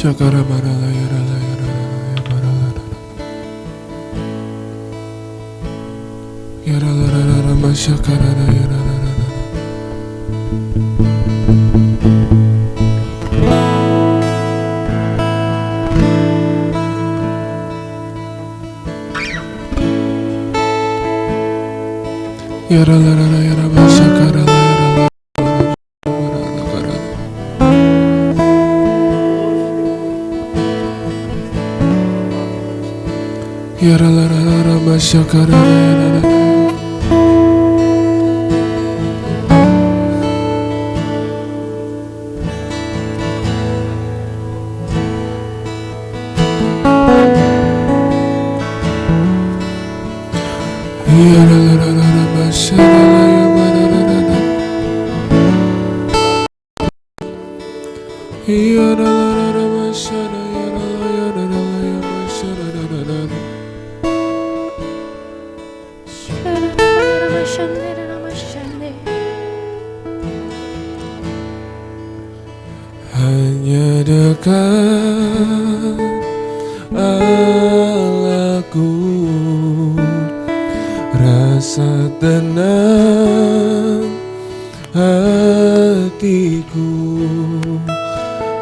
Shakara marala yarala yarala yarala yarala yarala mashakara yarala yarala yarala yarala mashakara yarala mashakara yarala hanya dekat Allahku, rasa tenang hatiku,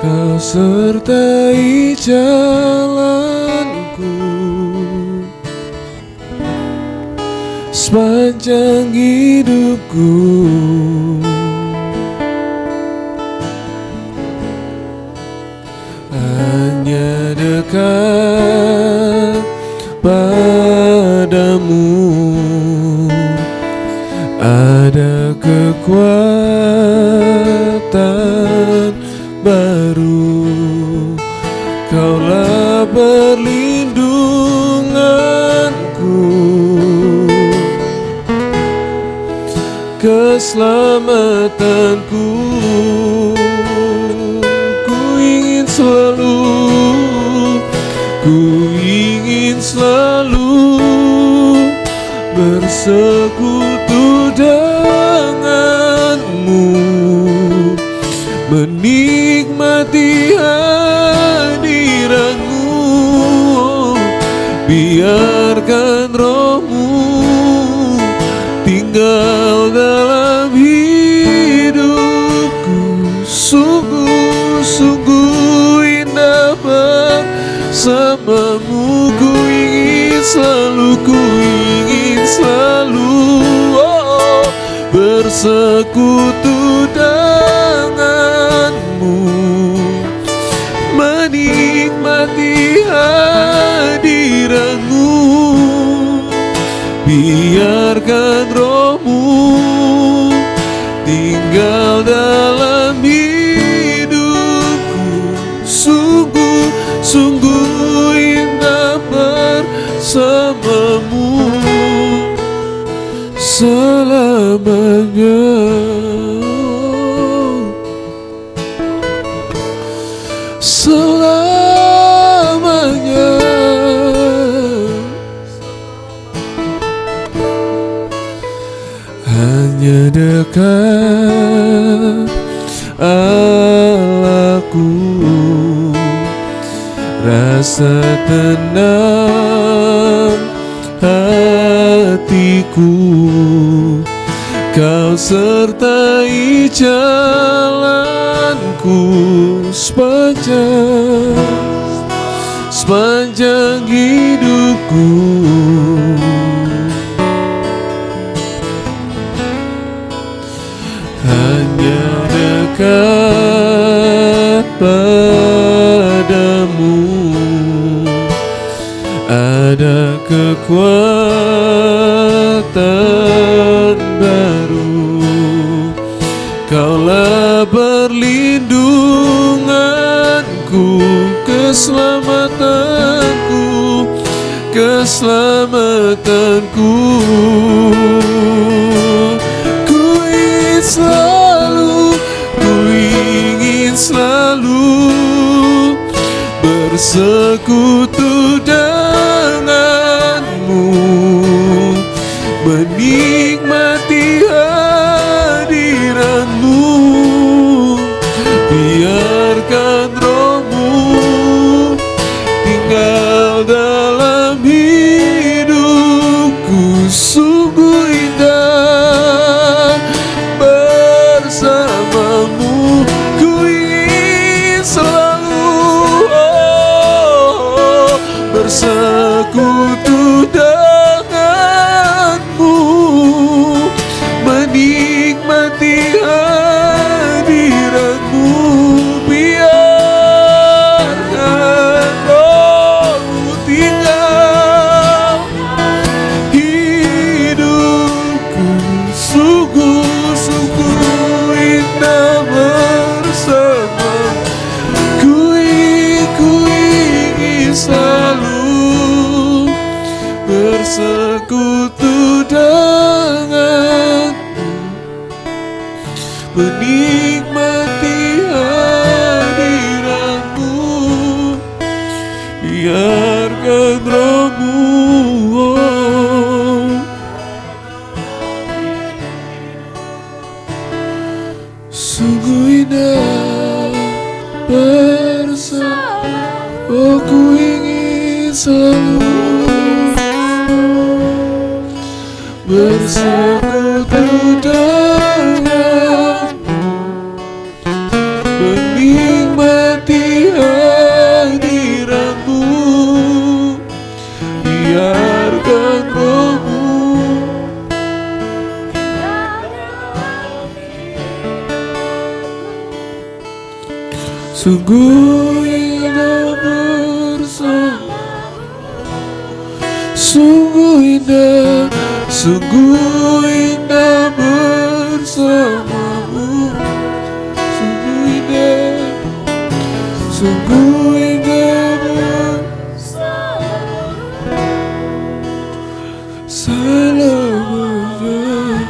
Kau sertai jalanku sepanjang hidupku. Hanya dekat padamu ada kekuatan baru, Kaulah perlindunganku, keselamatanku. Ku ingin selalu bersekutu denganmu, menikmati hadiratmu. Biarkan rohmu tinggal dalam hidupku. Sungguh-sungguh indah bersamamu. Ku ingin selalu bersekutu denganmu, menikmati hadiratmu. Biarkan rohmu tinggal dalam hidupku. Sungguh indah bersamamu selamanya. Selamanya. Hanya dekat Allahku, rasa tenang hatiku, Kau sertai jalanku sepanjang hidupku. Hanya dekat padamu ada kekuatan baru, Kaulah perlindunganku, keselamatanku. Ku ingin selalu bersekutu denganmu, menikmati hadiratmu. Biarkan rohmu bersekutu dengan menikmati hadiratmu, biarkan rohmu sungguh indah bersama. Oh, ku ingin selalu bersekutu denganmu, menikmati hadiratmu, biarkan rohmu sungguh indah bersama. Sungguh indah, sungguh indah bersamamu. Sungguh indah, sungguh indah bersamamu. Selamanya.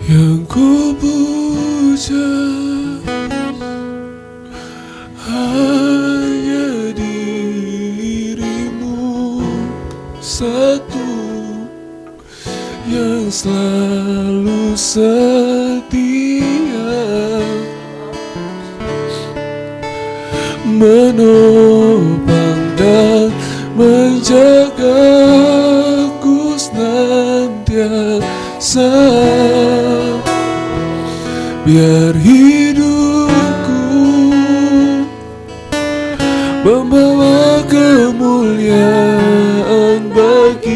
Yang ku puja hanya dirimu satu, yang selalu setia menopang dan menjagaku senantiasa. Biar hidupku membawa kemuliaan bagimu,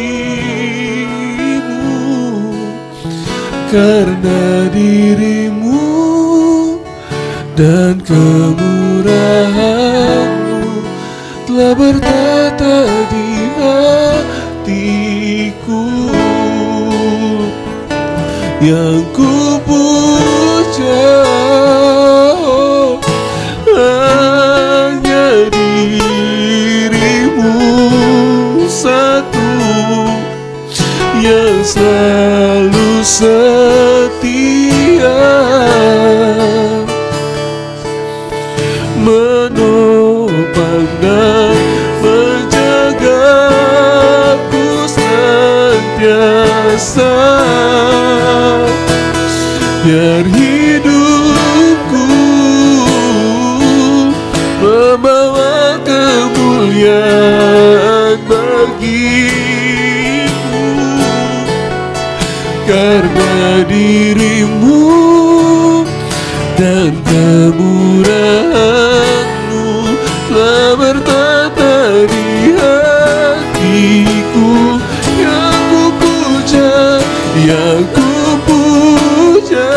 karena dirimu dan kemurahanmu telah bertata di hatiku, yang ku puja hanya dirimu satu, yang selalu setia menopang dan menjagaku senantiasa, biar hidupku membawa kemuliaan bagimu, karena dirimu dan kemurahan-Mu telah bertata di hatiku, yang ku puja, yang ku puja.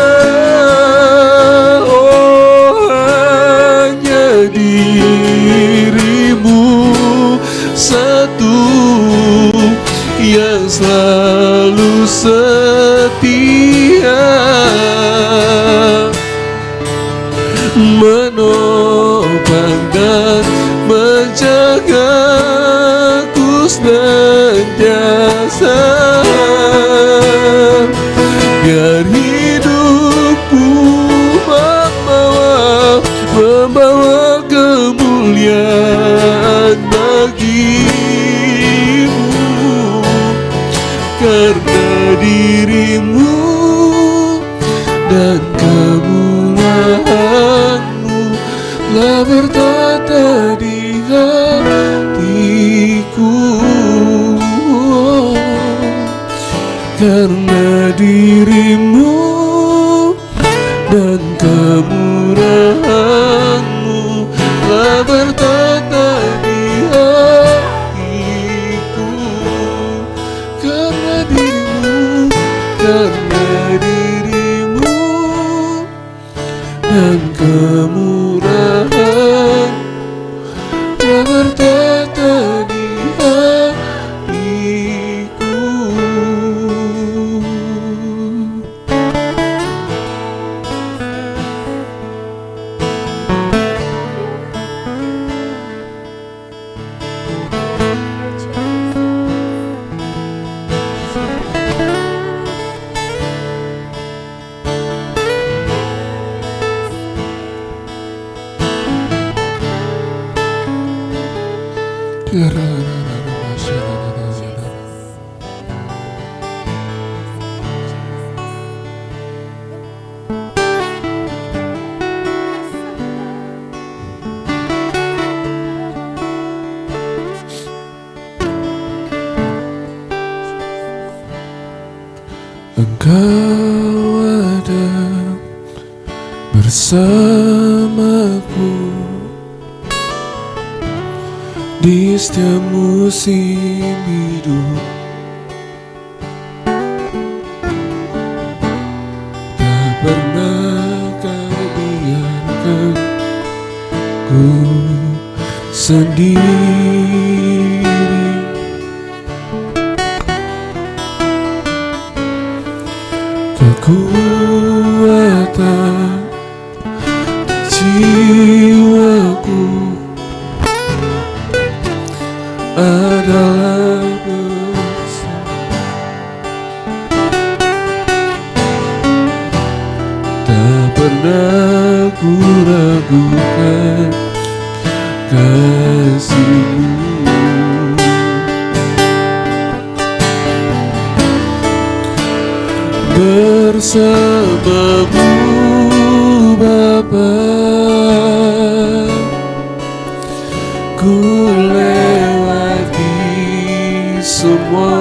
Oh, hanya dirimu satu, yang selalu setia menopang dan menjagaku senantiasa, biar hidupku membawa kemuliaan bagimu, karena dirimu dan kemurahan-Mu telah bertata di hatiku, karena dirimu dan kemurahan-Mu telah bertata di hatiku, karena dirimu dan kemurahan telah bertata di hatiku. Engkau ada bersamaku di setiap musim hidup, tak pernah Kau biarkan ku sendiri. Kekuatan jiwaku adalah bersama, tak pernah ku ragukan kasih-Mu. Bersama-Mu Bapa, ku lewati semua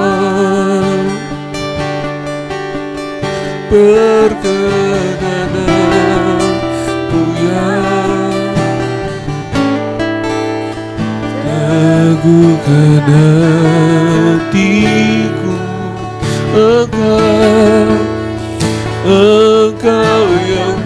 perkenanan-Mu yang teguhkan hatiku. Engkau yang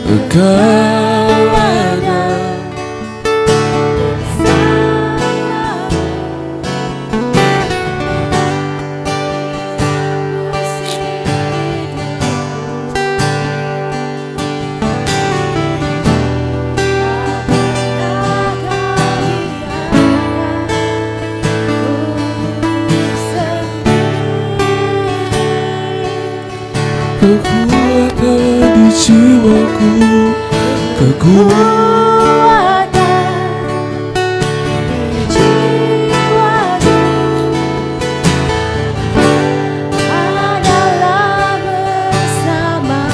Engkau ada. Kekuatan di jiwaku, kekuatan di jiwaku adalah bersamamu.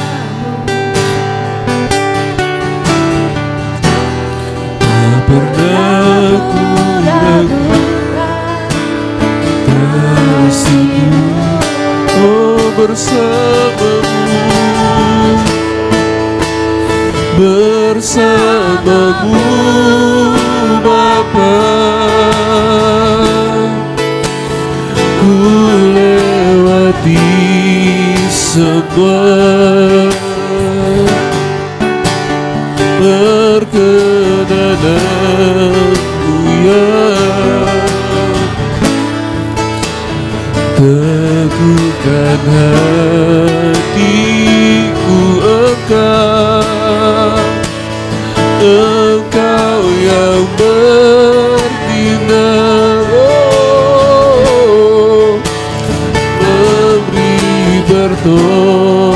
tak pernah ku ragukan kasih-Mu, oh bersamamu Bapa, ku lewati semua perkenanan-Mu ya. Teguhkan hatiku Engkau yang bertindak, memberi pertolongan.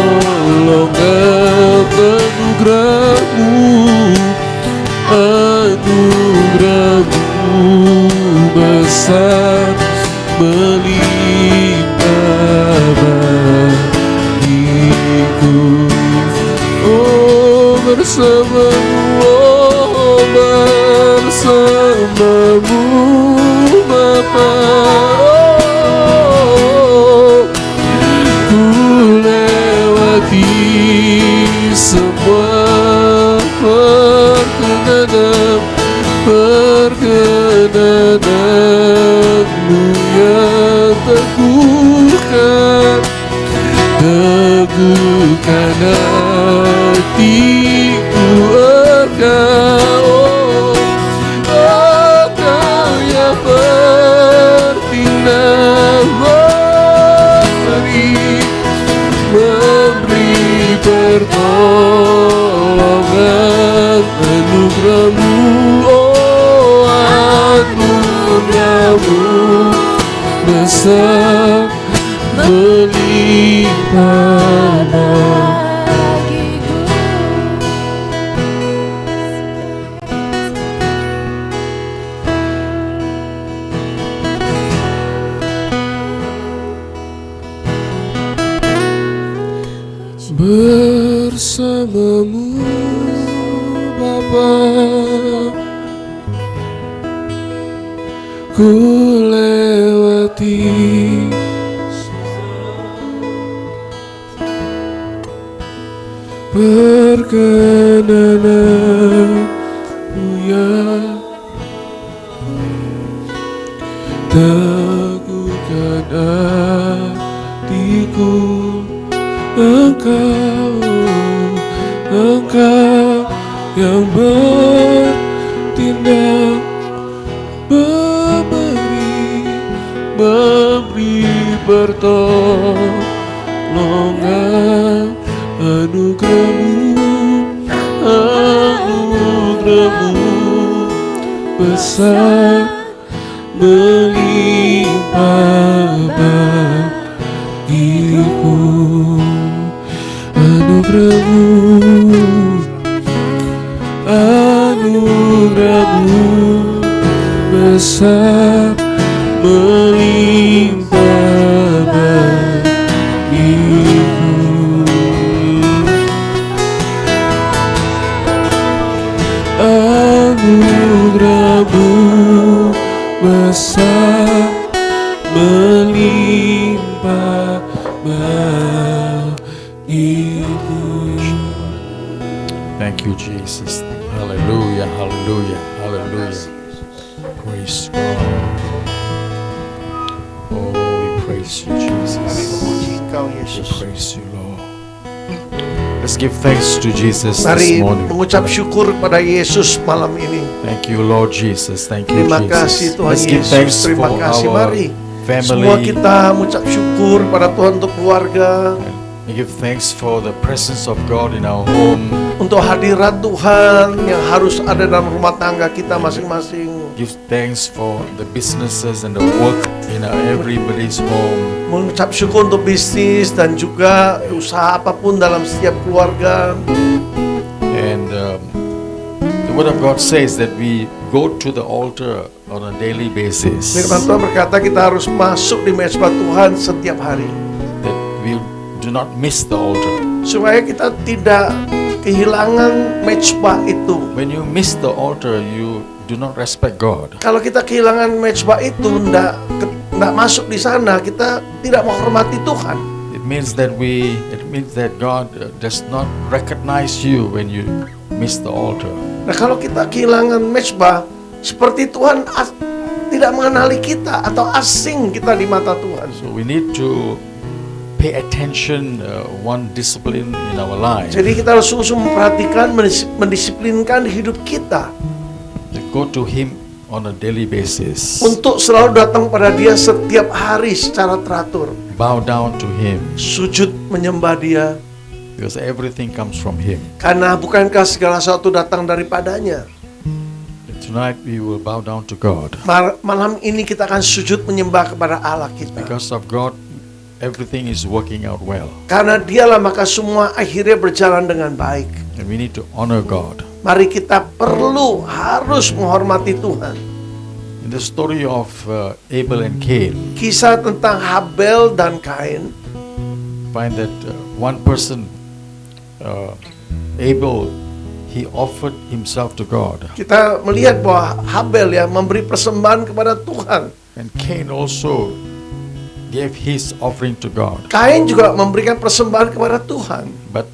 Anugerah-Mu besar melimpah bagiku. Oh bersamamu, bersamamu Bapa, ku lewati semua perkenanan-Mu yang teguhkan hatiku Engkau yang bertindak, memberi pertolongan. Anugerah-Mu, oh anugerah-Mu besar melimpah bagiku. Bersamamu Bapa, ku lewati perkenanan-Mu ya. Teguhkan hatiku Engkau yang bertindak, memberi pertolongan. Anugerah-Mu besar melimpah bagiku. Anugerah-Mu besar melimpah bagiku. Anugerah-Mu besar melimpah bagiku. Thank you, Jesus. Hallelujah, hallelujah, hallelujah. Praise God. Oh, we praise you, Jesus. Kami memuji Engkau, We Yesus. praise you, Lord. Let's give thanks to Jesus this Mari morning. mengucap syukur kepada Yesus malam ini. Thank you, Lord Jesus. Thank you, Terima kasih Jesus. Tuhan Let's give Yesus. thanks Terima for kasih. our Mari semua family. kita mengucap syukur pada Tuhan untuk keluarga, We give thanks for the presence of God in our home. untuk hadirat Tuhan yang harus ada dalam rumah tangga kita masing-masing. Give thanks for the businesses and the work in everybody's home. Mengucap syukur untuk bisnis dan juga usaha apapun dalam setiap keluarga. And the Word of God says that we go to the altar on a daily basis. Firman Tuhan berkata kita harus masuk di mezbah Tuhan setiap hari, That we do not miss the altar. supaya kita tidak kehilangan mezbah itu. When you miss the altar, you do not respect God. Kalau kita kehilangan mezbah itu, ndak masuk di sana, kita tidak menghormati Tuhan. It means that God does not recognize you when you miss the altar. Nah, kalau kita kehilangan mezbah, seperti Tuhan tidak mengenali kita atau asing kita di mata Tuhan. So we need to pay attention one discipline in our life. Jadi kita harus sungguh memperhatikan, mendisiplinkan hidup kita To go to Him on a daily basis. untuk selalu datang pada Dia setiap hari secara teratur. Bow down to Him Sujud menyembah Dia, because everything comes from Him. karena bukankah segala sesuatu datang daripadanya. Tonight we will bow down to God. Malam ini kita akan sujud menyembah kepada Allah kita. Because of God, everything is working out well. Karena Dialah maka semua akhirnya berjalan dengan baik. And we need to honor God. Mari kita harus menghormati Tuhan. In the story of Abel and Cain, Kisah tentang Habel dan Kain, find that one person, Abel, he offered himself to God. kita melihat bahwa Habel ya memberi persembahan kepada Tuhan. And Cain also gave his offering to God. Kain juga memberikan persembahan kepada Tuhan. But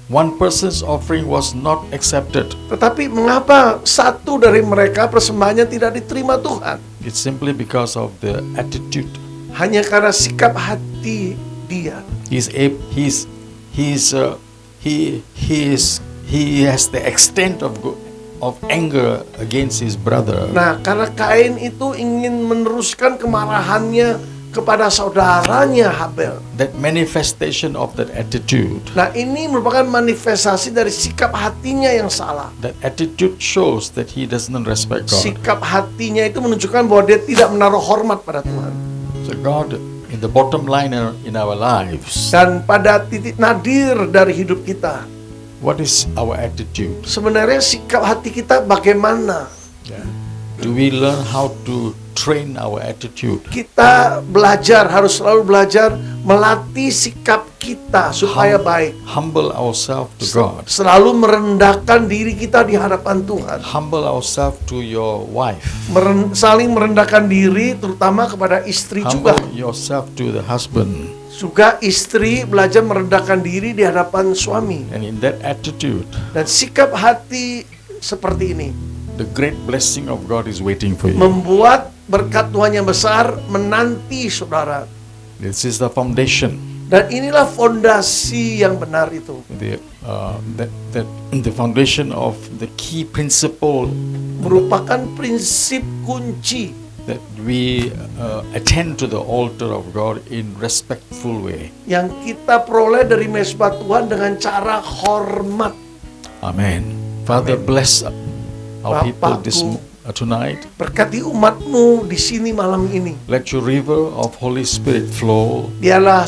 one person's offering was not accepted. Tetapi mengapa satu dari mereka persembahannya tidak diterima Tuhan? It's simply because of the attitude. Hanya karena sikap hati dia. He has the extent of anger against his brother. Nah, karena Kain itu ingin meneruskan kemarahannya kepada saudaranya Habel. That manifestation of that attitude. Nah, ini merupakan manifestasi dari sikap hatinya yang salah. That attitude shows that he doesn't respect God. Sikap hatinya itu menunjukkan bahwa dia tidak menaruh hormat pada Tuhan. So God, in the bottom line in our lives, Dan pada titik nadir dari hidup kita, what is our attitude? sebenarnya sikap hati kita bagaimana? Do we learn how to train our attitude? Kita harus selalu belajar melatih sikap kita supaya baik. Humble ourselves to God. Selalu merendahkan diri kita di hadapan Tuhan. Humble ourselves to your wife. Saling merendahkan diri terutama kepada istri juga. Humble yourself to the husband. Juga istri belajar merendahkan diri di hadapan suami. And in that attitude, Dan sikap hati seperti ini the great blessing of God is waiting for you. membuat berkat Tuhan yang besar menanti saudara. This is the foundation. Dan inilah fondasi yang benar itu. The foundation of the key principle Merupakan prinsip kunci that we attend to the altar of God in respectful way. yang kita peroleh dari mezbah Tuhan dengan cara hormat. Amen. Father, bless our people Bapakku, tonight. berkati umatmu di sini malam ini. Let your river of Holy Spirit flow Biarlah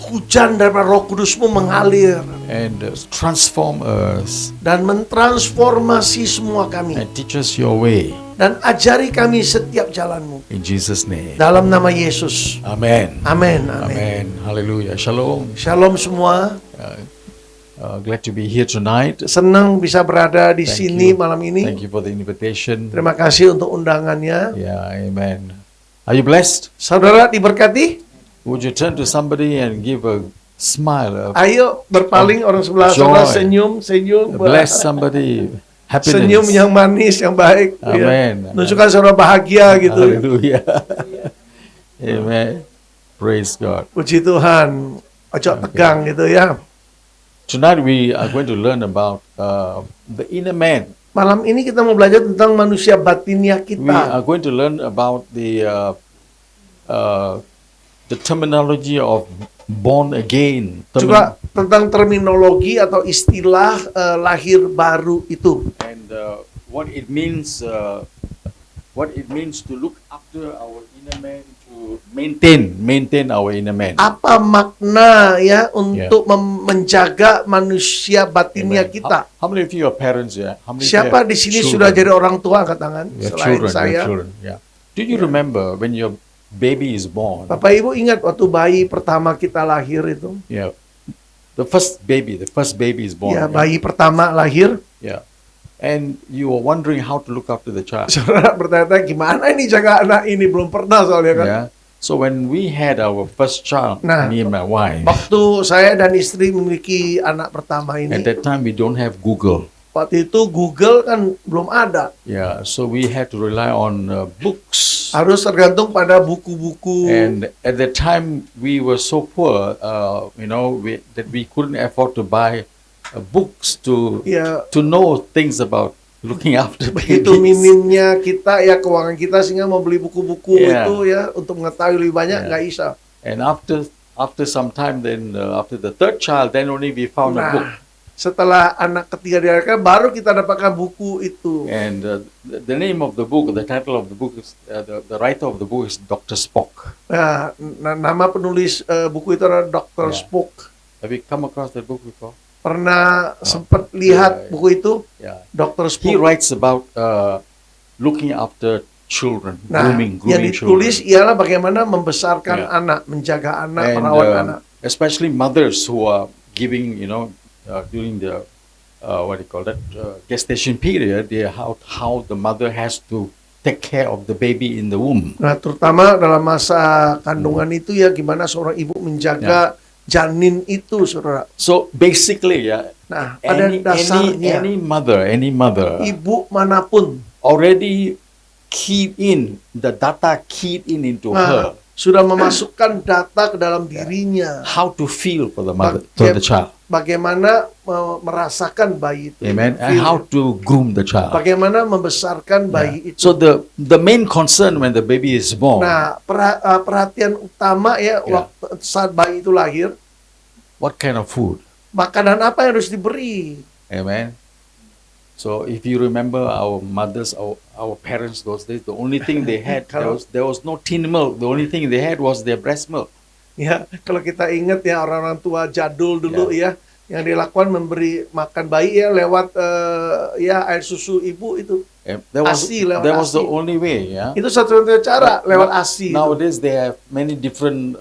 hujan dari Roh Kudusmu mengalir and transform us dan mentransformasi semua kami. and teach us your way. Dan ajari kami setiap jalanmu. In Jesus' name. Dalam nama Yesus. Amen. Amin. Amen. Hallelujah. Shalom. Shalom semua. Glad to be here tonight. Senang bisa berada di Thank sini you. malam ini. Thank you for the invitation. Terima kasih untuk undangannya. Yeah, amen. Are you blessed? Saudara diberkati? Would you turn to somebody and give a smile? Ayo berpaling orang sebelah Joy. saudara, senyum. Bless somebody. Happiness. Senyum yang manis, yang baik. Amen. Ya. Tunjukkan saudara bahagia gitu. Hallelujah. Amen. Praise God. Puji Tuhan. Ojo tegang gitu ya. Tonight we are going to learn about the inner man. Malam ini kita mau belajar tentang manusia batinnya We kita. are going to learn about the terminology of born again. Juga tentang terminologi atau istilah lahir baru itu. And what it means to look after our inner man, to maintain our inner man. Apa makna ya untuk menjaga manusia batinnya Amen. kita? How many of you are parents? Yeah. How many of you Siapa have di sini children? sudah jadi orang tua, angkat tangan You have selain children, you saya. have children. Yeah. Do you remember when your baby is born? Bapak Ibu ingat waktu bayi pertama kita lahir itu? Yeah. The first baby is born. Ya, bayi pertama lahir. Yeah. And you were wondering how to look after the child. Saudara bertanya, gimana ini jaga anak ini? Belum pernah soalnya kan. Yeah. So when we had our first child, Nah, me and my wife, Waktu saya dan istri memiliki anak pertama ini, at that time we don't have Google. waktu itu Google kan belum ada. Yeah. So we had to rely on books. Harus tergantung pada buku-buku. And at that time we were so poor, that we couldn't afford to buy books to Ya, know things about looking after begitu babies. minimnya kita ya keuangan kita sehingga mau beli buku-buku Yeah. itu ya untuk mengetahui lebih banyak Yeah. nggak bisa. And after some time, then after the third child, then only we found a book. Nah, setelah anak ketiga dilahirkan baru kita dapatkan buku itu. And the name of the book, the title of the book is the writer of the book is Dr. Spock. Nah, nama penulis buku itu adalah Dr. Yeah. Spock. Have you come across that book before? Pernah sempat lihat Yeah. buku itu, Yeah. Dr. He Spock. writes about looking after children, Nah, grooming yang children. ditulis ialah bagaimana membesarkan Yeah. anak, menjaga anak, And merawat anak. especially mothers who are giving, during the gestation period, how the mother has to take care of the baby in the womb. Nah, terutama dalam masa kandungan itu ya gimana seorang ibu menjaga janin itu, saudara. So basically, Nah, pada dasarnya any mother ibu manapun already keyed in the data into her sudah memasukkan data ke dalam dirinya. how to feel for the mother, Baga- for the child. Bagaimana merasakan bayi itu. Amen. And Feel. how to groom the child. Bagaimana membesarkan bayi Yeah. itu. So the main concern when the baby is born, Nah, perhatian utama ya Yeah. waktu saat bayi itu lahir, what kind of food? makanan apa yang harus diberi. Amen. So if you remember our mothers, our parents those days, the only thing they had there was no tin milk. The only thing they had was their breast milk. Ya, kalau kita ingat ya orang-orang tua jadul dulu ya, yang dilakukan memberi makan bayi ya lewat ya air susu ibu itu. That was the ASI. only way. Yeah. Itu satu-satunya cara lewat ASI. itu. Nowadays they have many different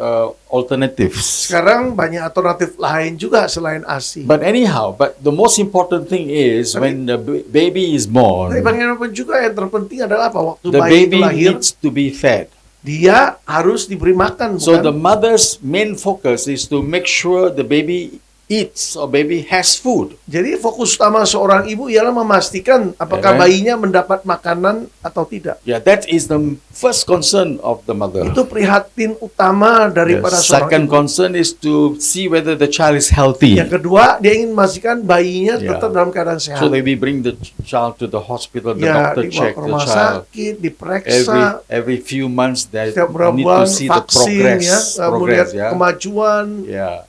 alternatives. Sekarang banyak alternatif lain juga selain ASI. But anyhow, the most important thing is when the baby is Tapi born, bagaimanapun juga yang terpenting adalah apa? Waktu the bayi itu baby lahir, needs to be fed. dia harus diberi makan. So bukan? the mother's main focus is to make sure the baby eats or baby has food. Jadi fokus utama seorang ibu ialah memastikan apakah Amen. bayinya mendapat makanan atau tidak. Yeah, that is the first concern of the mother. Itu prihatin utama The daripada seorang second ibu. concern is to see whether the child is healthy. Yang kedua, dia ingin memastikan bayinya Yeah. tetap dalam keadaan sehat. So they bring the child to the hospital, the Ya, doctor dibawa check ke the rumah child. sakit, diperiksa, Every few months they setiap berapa need bulan to see the vaksin ya, melihat yeah. kemajuan. Yeah.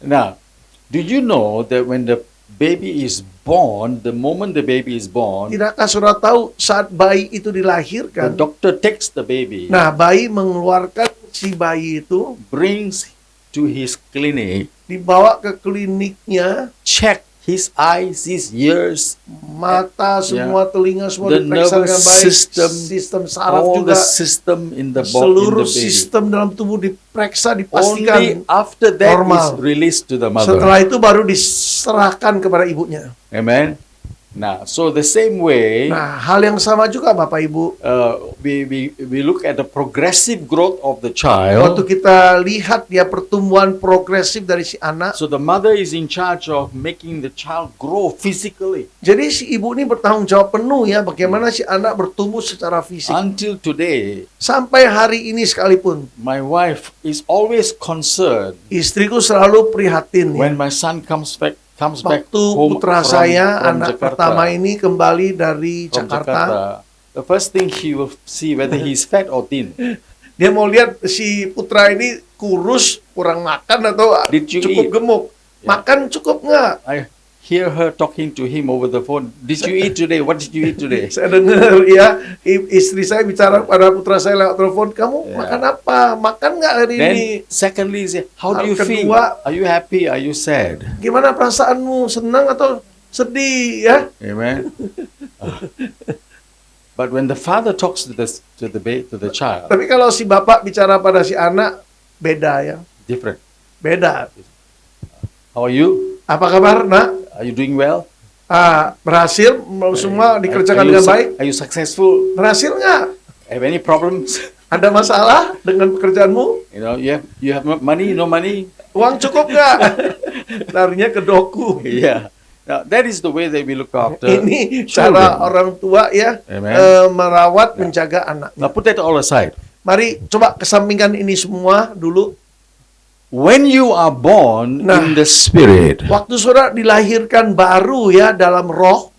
Now, do you know that when the baby is born, the moment the baby is born, Tidakkah saudara tahu saat bayi itu the dilahirkan? doctor takes the baby, Nah, bayi mengeluarkan si bayi itu, brings to his clinic, dibawa ke kliniknya, check his eyes, his ears, mata, semua telinga, semua the diperiksa dengan nervous baik, system, saraf all juga, the system in the seluruh baby. sistem dalam tubuh diperiksa, dipastikan. Only after that normal. is released to the mother. Setelah itu baru diserahkan kepada ibunya. Amen. Now, so the same way, Nah, hal yang sama juga Bapak Ibu. we look at the progressive growth of the Waktu child. kita lihat dia pertumbuhan progresif dari si anak, So the mother is in charge of making the child grow physically. jadi si ibu ini bertanggung jawab penuh ya bagaimana si anak bertumbuh secara fisik. Until today, Sampai hari ini sekalipun, my wife is always concerned istriku selalu prihatin ya. when my son comes back comes back Waktu home putra saya, from anak Jakarta, pertama ini kembali dari from Jakarta, the first thing he will see whether he's fat or thin. dia mau lihat si putra ini kurus, kurang makan atau Did you cukup eat? gemuk. Yeah. Makan cukup nggak? I hear her talking to him over the phone. Did you eat today? What did you eat today? Saya dengar ya, istri saya bicara pada putra saya lewat telepon, kamu Yeah. makan apa? Makan nggak hari Then ini? secondly, say, how do you Hal feel? kedua- Are you happy? Are you sad? Gimana perasaanmu? Senang atau sedih ya? Amen. But when the father talks to the child, Tapi kalau si bapak bicara pada si anak, beda ya. different. Beda. How are you? Apa kabar, nak? Are you doing well? Berhasil? Semua dikerjakan Are you dengan baik? Are you successful? Berhasil nggak? Have any problems? Ada masalah dengan pekerjaanmu? You know, you have money, no money. Uang cukup nggak? Larinya ke doku. Yeah. Now that is the way that we look after Ini children. cara orang tua ya Amen. merawat, menjaga anak. Now put that all aside. Mari coba kesampingkan ini semua dulu. When you are born Nah. in the spirit, Waktu saudara dilahirkan baru ya dalam roh,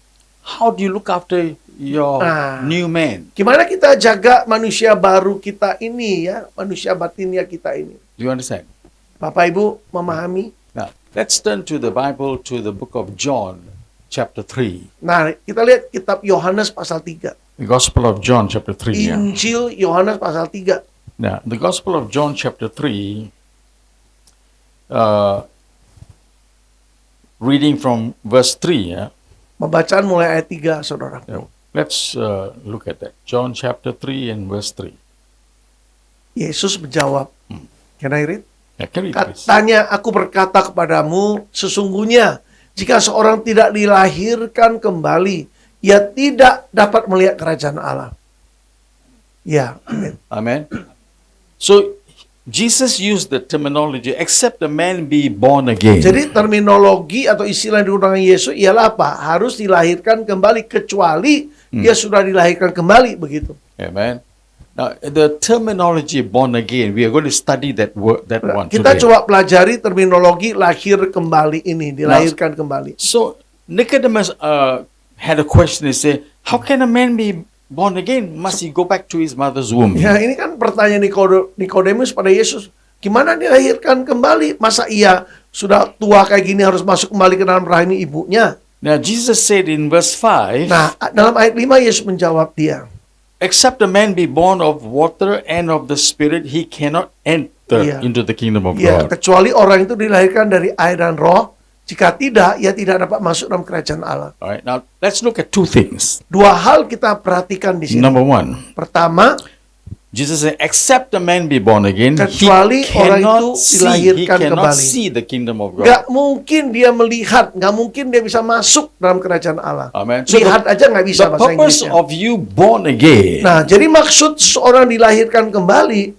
how do you look after your Nah. new man? gimana kita jaga manusia baru kita ini ya, manusia batinnya kita ini. Do you understand? Bapak Ibu memahami? Now, let's turn to the Bible, to the book of John, chapter 3. Nah, kita lihat kitab Yohanes pasal 3. The Gospel of John, chapter 3. Yeah. Injil Yohanes pasal 3. Now, the Gospel of John, chapter 3, reading from verse 3. Yeah? Pembacaan mulai ayat 3, saudara. Let's look at that. John, chapter 3, and verse 3. Yesus menjawab. Can I read? Yeah, can you read, please? Katanya, aku berkata kepadamu, sesungguhnya jika seorang tidak dilahirkan kembali, ia tidak dapat melihat kerajaan Allah. Ya, amin. Amen. So, Jesus used the terminology, except a man be born again. Jadi terminologi atau istilah yang digunakan Yesus ialah apa? Harus dilahirkan kembali, kecuali dia sudah dilahirkan kembali, begitu. Amen. Now, the terminology born again, we are going to study that word, that one Kita today. coba pelajari terminologi lahir kembali ini, dilahirkan kembali. So, Nicodemus had a question. He said, how can a man be born again? Must he go back to his mother's womb? Ya, ini kan pertanyaan Nikodemus pada Yesus. Gimana dilahirkan kembali? Masa ia sudah tua kayak gini harus masuk kembali ke dalam rahim ibunya? Now, Jesus said in verse 5, Nah, dalam ayat 5 Yesus menjawab dia. except a man be born of water and of the Spirit, he cannot enter Yeah. into the kingdom of Ya, God. kecuali orang itu dilahirkan dari air dan roh. Jika tidak, ia tidak dapat masuk dalam kerajaan Allah. All right, now let's look at two things. Dua hal kita perhatikan di sini. Number one, Pertama, Jesus said, except a man be born again, Kecuali he orang cannot itu see, he dilahirkan cannot kembali. see the kingdom of God. nggak mungkin dia melihat, nggak mungkin dia bisa masuk dalam kerajaan Allah. Amen. So Lihat aja nggak bisa the bahasa purpose Inggrisnya. of you born again, Nah, jadi maksud seorang dilahirkan kembali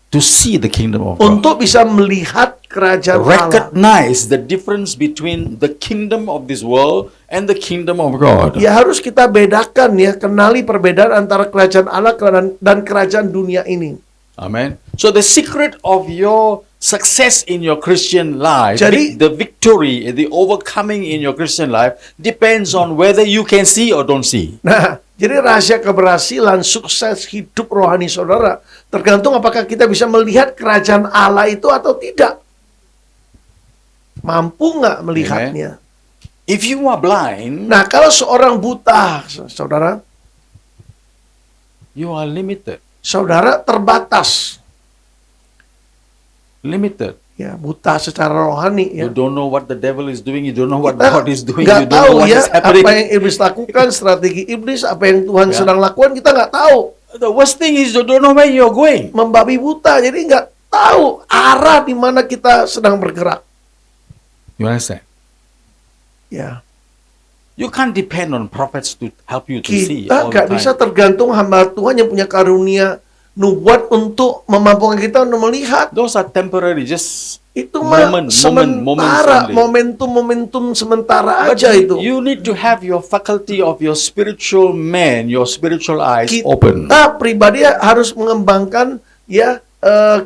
to see the kingdom of God. untuk bisa melihat kerajaan Allah. Recognize the difference between the kingdom of this world and the kingdom of God. Ya harus kita bedakan ya, kenali perbedaan antara kerajaan Allah dan kerajaan dunia ini. Amen. So the secret of your success in your Christian life, Jadi- the victory, the overcoming in your Christian life depends on whether you can see or don't see. Nah, jadi rahasia keberhasilan, sukses hidup rohani saudara, tergantung apakah kita bisa melihat kerajaan Allah itu atau tidak. Mampu nggak melihatnya? If you are blind, Nah, kalau seorang buta, saudara, you are limited. saudara terbatas. Limited. Ya, buta secara rohani ya. You don't know what the devil is doing. You don't know what Kita God is doing. nggak You don't know tahu what ya is happening. apa yang iblis lakukan, strategi iblis, apa yang Tuhan Ya. sedang lakukan, kita nggak tahu. The worst thing is you don't know where you're going. Membabi buta, jadi nggak tahu arah di mana kita sedang bergerak. You understand? Ya, You can't depend on prophets to help you to see kita all nggak the time. bisa tergantung hamba Tuhan yang punya karunia nubuat untuk memampukan kita untuk melihat. Those are temporary, just Itu mah moments sementara, only. momentum sementara But aja itu. you need to have your faculty of your spiritual man, your spiritual eyes Kita open. pribadi harus mengembangkan ya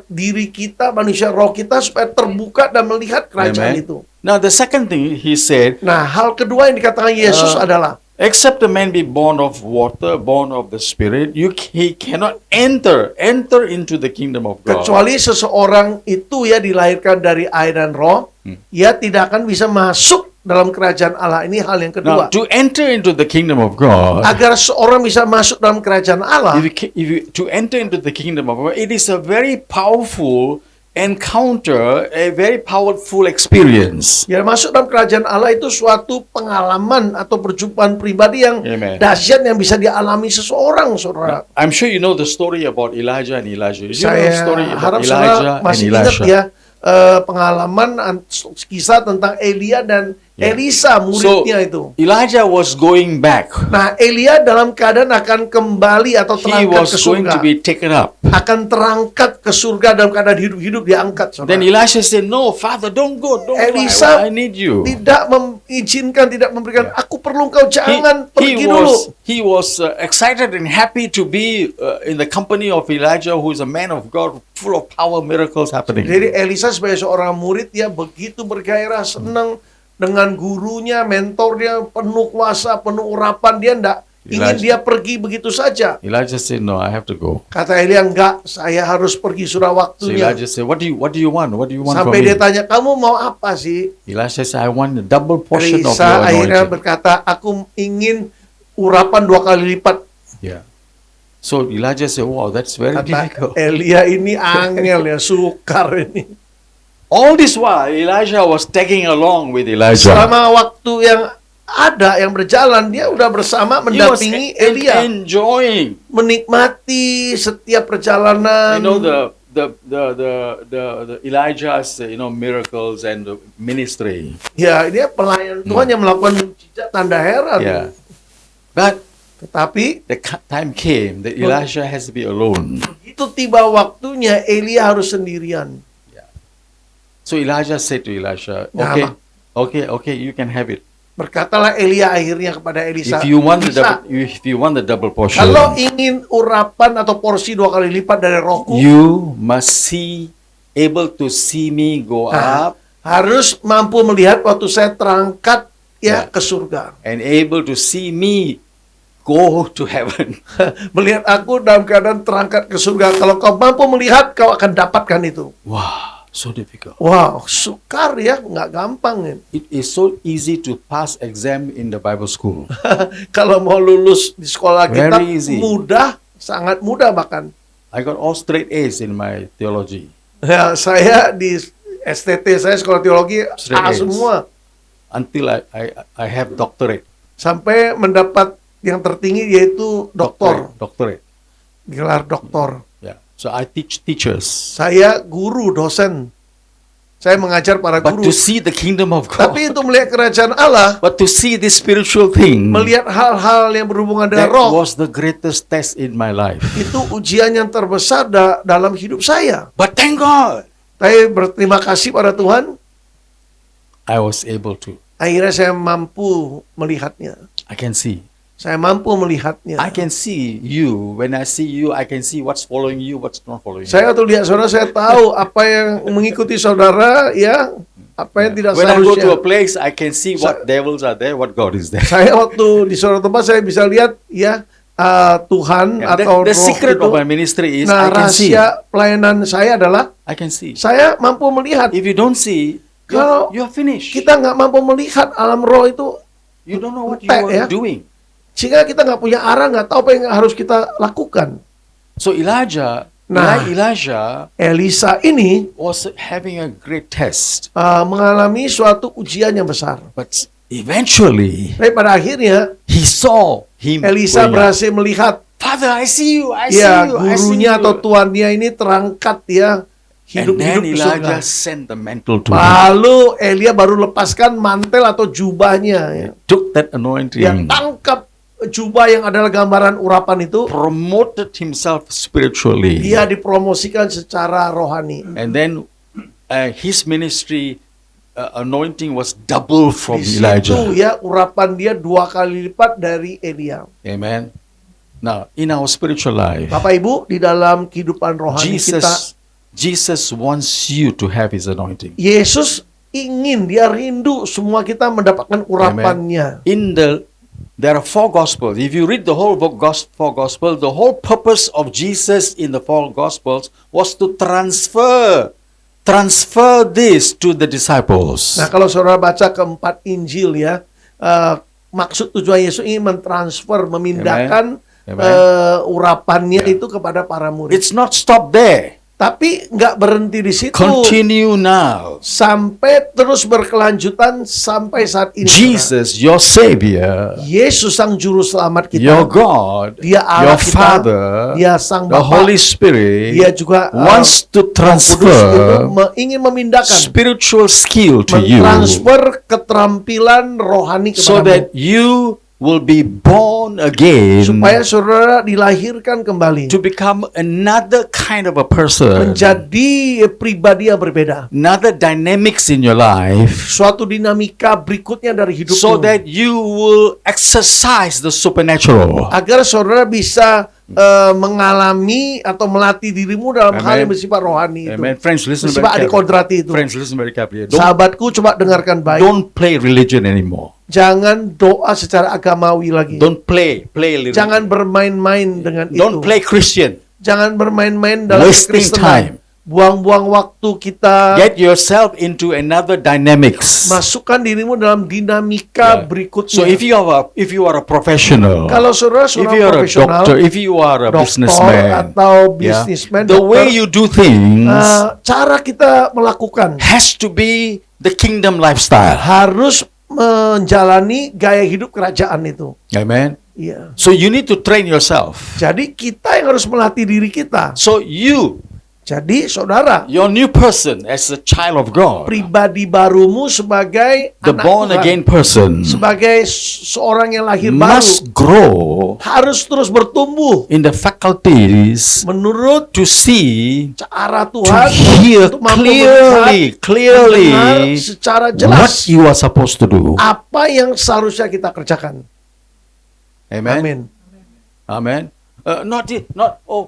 diri kita, manusia roh kita supaya terbuka dan melihat kerajaan Amen. itu. Now the second thing he said, Nah, hal kedua yang dikatakan Yesus adalah except a man be born of water, born of the Spirit, he cannot enter into the kingdom of God. kecuali seseorang itu ya dilahirkan dari air dan roh, ia tidak akan bisa masuk dalam kerajaan Allah. Ini hal yang Now, kedua. to enter into the kingdom of God, Agar seorang bisa masuk dalam kerajaan Allah, to enter into the kingdom of God, it is a very powerful encounter, a very powerful experience. ya masuk dalam kerajaan Allah itu suatu pengalaman atau perjumpaan pribadi yang Amen. dahsyat yang bisa dialami seseorang, saudara. I'm sure you know the story about Elijah and Elijah. You know the Saya story about harap Elijah saudara and masih ingat Elisha. ya pengalaman kisah tentang Elia dan Yeah. Elisa, So muridnya itu. Elijah was going back. Nah, Elia dalam keadaan akan kembali atau He terangkat was ke going surga. to be taken up. Akan terangkat ke surga dalam keadaan hidup-hidup diangkat, saudara. Then Elisha said, "No, Father, don't go. Don't Elisa go. I need you." tidak mengizinkan, tidak memberikan, aku perlu engkau, jangan pergi dulu. He was excited and happy to be in the company of Elijah, who is a man of God, full of power, miracles happening. Jadi Elisa sebagai seorang murid, dia begitu bergairah, senang dengan gurunya, mentornya, penuh kuasa, penuh urapan. Dia enggak ingin Elijah. dia pergi begitu saja. Elijah said, "No, I have to go." Kata Elia, enggak, saya harus pergi, sudah So waktunya. Elijah said, "What do you want? What do you want from Sampai me?" dia tanya, kamu mau apa sih? Elisha said, "I want a double portion of Elisa your akhirnya anointing." berkata, aku ingin urapan 2 kali lipat. Yeah. So Elijah said, "Wow, that's very Kata difficult." Elia, ini angel ya, sukar ini. All this while, Elijah was tagging along with Elijah. Selama waktu yang ada, yang berjalan, dia udah bersama He was mendampingi Elia, enjoying. menikmati setiap perjalanan. You know the Elijah's miracles and the ministry. Ya, dia pelayan Tuhan yang melakukan mujizat, tanda heran. Yeah. But Tetapi the time came that Elijah has to be alone. itu tiba waktunya Elia harus sendirian. So Elijah said to Elisha, Nah, okay, you can have it. Berkatalah Elia akhirnya kepada Elisa, If you want the "Bisa, double portion, kalau ingin urapan atau porsi 2 kali lipat dari rohku, you must able to see me go Nah, up harus mampu melihat waktu saya terangkat Ya. ke surga. and able to see me go to heaven." Melihat aku dalam keadaan terangkat ke surga. Kalau kau mampu melihat, kau akan dapatkan itu. Wow, so difficult. Wow, sukar ya, nggak gampang ya. It is so easy to pass exam in the Bible school. Kalau mau lulus di sekolah kita, Very easy. mudah, sangat mudah bahkan. I got all straight A's in my theology. Ya, saya di STT, saya sekolah teologi Straight A A's. semua. Until I have doctorate. Sampai mendapat yang tertinggi yaitu doktor, Doctorate. gelar doktor. Yeah. So I teach teachers. Saya guru, dosen. Saya mengajar para But guru. to see the kingdom of God, Tapi itu melihat kerajaan Allah, but to see this spiritual thing, melihat hal-hal yang berhubungan dengan that roh, was the greatest test in my life. itu ujian yang terbesar dalam hidup saya. But thank God, Saya berterima kasih pada Tuhan, I was able to. akhirnya saya mampu melihatnya. I can see. Saya mampu melihatnya. I can see you. When I see you, I can see what's following you, what's not following you. Saya waktu lihat saudara, saya tahu apa yang mengikuti saudara, ya, apa yang tidak When I go to a seharusnya. place, I can see what devils are there, what God is there. Saya waktu di suatu tempat saya bisa lihat, ya, Tuhan Yeah, atau the roh secret itu. of my ministry is Nah, I can see. rahasia pelayanan saya adalah I can see. saya mampu melihat. If you don't see, Kalau you're finished. kita nggak mampu melihat alam roh itu, You don't know what you entek, ya. are doing. sehingga kita nggak punya arah, nggak tahu apa yang harus kita lakukan. So Elijah, Nah. Elijah Elisa ini was having a great test, mengalami suatu ujian yang besar. but eventually Tapi pada akhirnya he saw him. Elisa going up. berhasil melihat, Father, I see you. I ya, see you. I see gurunya you. atau tuannya ini terangkat, ya, And then hidup-hidup di surga. Elijah sent the mantle to him. Lalu Elia baru lepaskan mantel atau jubahnya, ya. Took that anointing, Yang tangkap jubah yang adalah gambaran urapan itu, promoted himself spiritually, dia dipromosikan secara rohani. and then his ministry anointing was double from Di Elijah. situ, ya, urapan dia 2 kali lipat dari Elia. Amen. Now, in our spiritual life, Bapak Ibu, di dalam kehidupan rohani kita, Jesus wants you to have His anointing. Yesus ingin, dia rindu semua kita mendapatkan urapannya. There are 4 Gospels. If you read the whole book, 4 Gospels, the whole purpose of Jesus in the 4 Gospels was to transfer this to the disciples. Nah, kalau saudara baca keempat Injil ya, maksud tujuan Yesus ingin mentransfer, memindahkan urapannya itu kepada para murid. It's not stop there. Tapi nggak berhenti di situ. Continue now. Sampai terus berkelanjutan sampai saat ini. Jesus, your Savior, Yesus sang juru selamat kita. your God, Dia Allah your kita, Father, Dia sang the Bapa. Holy Spirit Dia juga wants to Kudus itu transfer ingin memindahkan, spiritual skill to you mentransfer keterampilan rohani so kepadamu. that you will be born again Supaya saudara dilahirkan kembali. to become another kind of a person, Menjadi pribadi yang berbeda. another dynamics in your life, Suatu dinamika berikutnya dari hidupmu. so that you will exercise the supernatural. Agar saudara bisa mengalami atau melatih dirimu dalam hal yang bersifat rohani itu. Amen. Friends, listen Bersifat very carefully. adikodrati itu. Friends, listen very carefully. Don't, Sahabatku, coba dengarkan baik. don't play religion anymore. Jangan doa secara agamawi lagi. Don't play religion. Jangan bermain-main dengan Don't itu. play Christian. Jangan bermain-main dalam Wasting kekristenan. time. Buang-buang waktu kita. Get yourself into another dynamics. Masukkan dirimu dalam dinamika Yeah. berikutnya. So if you are a professional, Kalau saudara if seorang you are a profesional, doctor, if you are a dokter businessman, atau yeah, businessman, the dokter, way you do things cara kita melakukan has to be the kingdom lifestyle. harus menjalani gaya hidup kerajaan itu. Amen. Iya. So you need to train yourself. Jadi kita yang harus melatih diri kita. So Jadi saudara, your new person as a child of God, pribadi barumu sebagai the anak born Tuhan, again person, sebagai seorang yang lahir baru, must grow harus terus bertumbuh in the faculties menurut to see, cara to Tuhan hear untuk mampu mendengar clearly secara what jelas you are supposed to do. apa yang seharusnya kita kerjakan. Amen. Amin. Amen.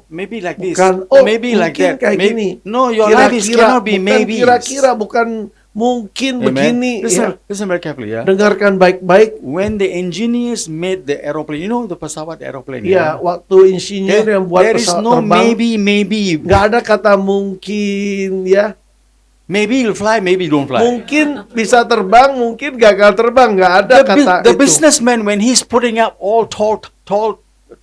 Maybe like this. Bukan, Maybe like mungkin that. kayak Maybe, gini. no, your life is cannot be bukan maybe. kira-kira, bukan mungkin begini. Ya. Listen very carefully, yeah. Dengarkan baik-baik. When the engineers made the aeroplane, you know the pesawat aeroplane. Ya, waktu insinyur yang buat there is pesawat no terbang, maybe. nggak ada kata mungkin ya. Maybe you'll fly, maybe you don't fly. Mungkin bisa terbang, mungkin gagal terbang, nggak ada kata The itu. businessman, when he's putting up all tall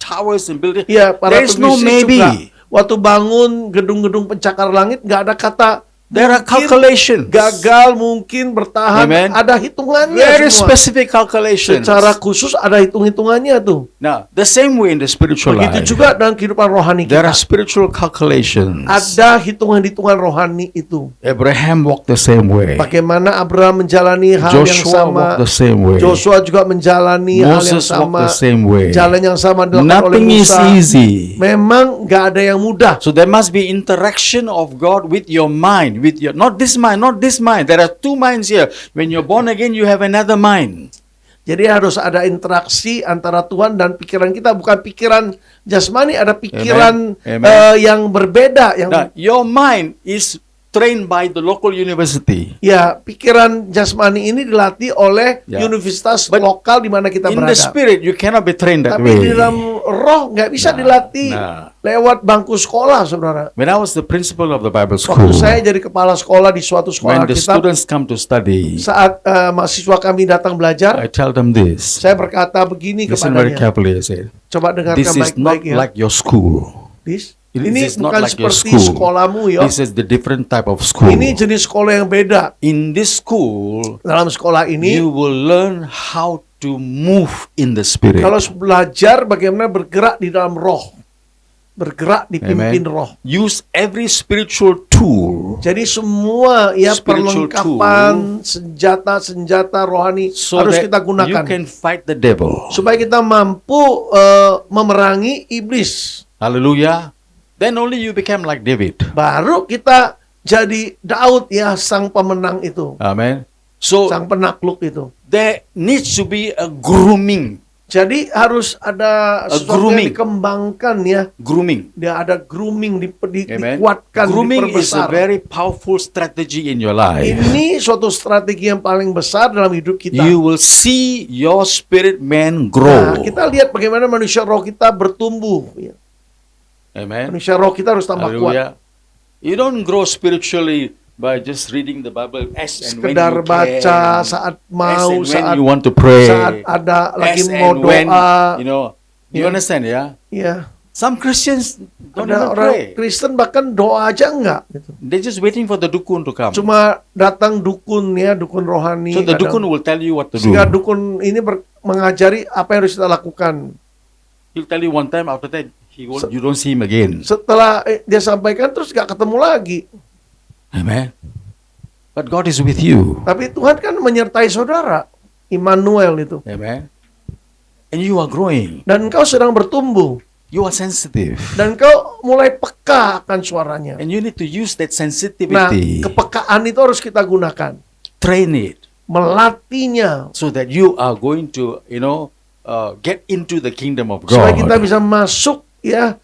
towers and buildings, Ya, para there is no pebisnis maybe. juga. Waktu bangun gedung-gedung pencakar langit, nggak ada kata There are mungkin, calculations. gagal, mungkin bertahan. Amen. Ada hitungannya Very semua. specific calculations. Secara khusus ada hitung-hitungannya tuh. Now, the same way in the spiritual life, Begitu juga dalam kehidupan rohani there are kita. spiritual calculations. Ada hitungan-hitungan rohani itu. Abraham walked the same way. Bagaimana Abraham menjalani hal yang Joshua sama. walked the same way. Joshua juga menjalani hal yang Moses walked sama. the same way. Jalan yang sama dilakukan oleh Nothing is Musa. easy. Memang nggak ada yang mudah. So there must be interaction of God with your mind, with your not this mind. There are two minds here. When you're born again, you have another mind. Jadi harus ada interaksi antara Tuhan dan pikiran kita, bukan pikiran jasmani, ada pikiran Amen. yang berbeda. Yang Now, your mind is trained by the local university. ya pikiran jasmani ini dilatih oleh Ya. universitas But lokal di mana kita In berada. the spirit, you cannot be trained that Tapi di way. dalam roh nggak bisa dilatih lewat bangku sekolah, saudara. When I was the principal of the Bible school, Waktu saya jadi kepala sekolah di suatu sekolah when the Alkitab, students come to study, saat mahasiswa kami datang belajar, I tell them this. saya berkata begini Listen very kepadanya. carefully, I said. Coba dengarkan This is not baik-baik ya. like your school. Ini This is not bukan like your seperti school. sekolahmu ya. This is the different type of school. Ini jenis sekolah yang beda. In this school, Dalam sekolah ini, you will learn how to move in the spirit. kalau belajar bagaimana bergerak di dalam roh. Bergerak dipimpin Amen. roh. Use every spiritual tool Jadi semua ya Spiritual perlengkapan senjata-senjata rohani so harus that kita you gunakan can fight the devil. supaya kita mampu memerangi iblis. Hallelujah. Then only you become like David. Baru kita jadi Daud ya, sang pemenang itu, Amen. So sang penakluk itu. there needs to be a grooming Jadi harus ada A sesuatu yang grooming. dikembangkan ya. Grooming. Dia ada grooming, Amen. dikuatkan, Grooming is a diperbesar. very powerful strategy in your life. Ini suatu strategi yang paling besar dalam hidup kita. You will see your spirit man Nah, grow. kita lihat bagaimana manusia roh kita bertumbuh. Ya. Amen. Manusia roh kita harus tambah kuat. Hallelujah. You don't grow spiritually by just reading the Bible as and when Sekedar you baca can. saat As mau, and when saat you want to pray. saat ada lagi As mau and when, doa. you know, you Yeah. understand, yeah? Ya, Some Christians don't ada even orang pray. Kristen bahkan doa aja enggak. Gitu. They're just waiting for the dukun to come. Cuma datang dukun ya, dukun rohani. So the kadang. dukun will tell you what to do. Sehingga dukun ini mengajari apa yang harus kita lakukan. He'll tell you one time, after that, you don't see him again. Setelah dia sampaikan terus gak ketemu lagi. Amen. But God is with you. Tapi Tuhan kan menyertai saudara. Immanuel itu. Amen. And you are growing. Dan engkau sedang bertumbuh. You are sensitive. Dan engkau mulai peka akan suaranya. And you need to use that Nah, sensitivity. kepekaan itu harus kita gunakan. Train it. Melatihnya. So that you are going to, get into the kingdom of Supaya kita God. bisa masuk ya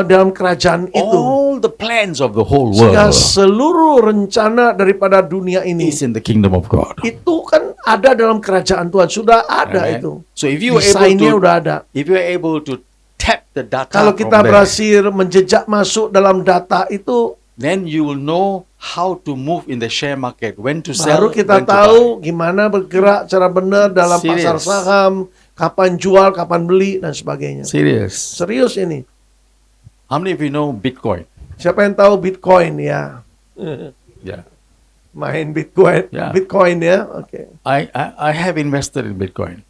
dalam kerajaan itu. All the plans of the whole Sehingga world seluruh rencana daripada dunia ini is in the kingdom of God. itu kan ada dalam kerajaan Tuhan. Sudah ada Amen. itu. So if you are Desainnya able to, udah ada. if you are able to tap the data Kalau from kita there, berhasil menjejak masuk dalam data itu, then you will know how to move in the share market, when to sell, baru kita when to tahu gimana bergerak cara benar dalam pasar Serious. saham, kapan jual, kapan beli, dan sebagainya. buy. Serious. Serius ini. How many of you know Bitcoin? Siapa yang tahu Bitcoin ya? Yeah. Main Bitcoin, Ya. Bitcoin ya. Oke. I have invested in Bitcoin.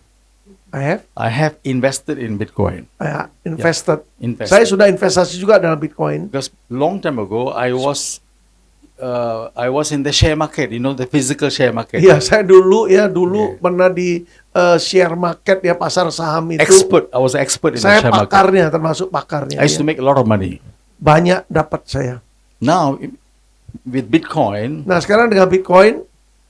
I have invested in Bitcoin. invested. Invested. Saya sudah investasi juga dalam Bitcoin. Because long time ago I was in the share market, the physical share market. Iya, saya dulu pernah di share market ya, pasar saham itu. I was an expert in Saya the share market. pakarnya, termasuk pakarnya. I used ya. to make a lot of money. Banyak dapat saya. Now with Bitcoin, Nah, sekarang dengan Bitcoin,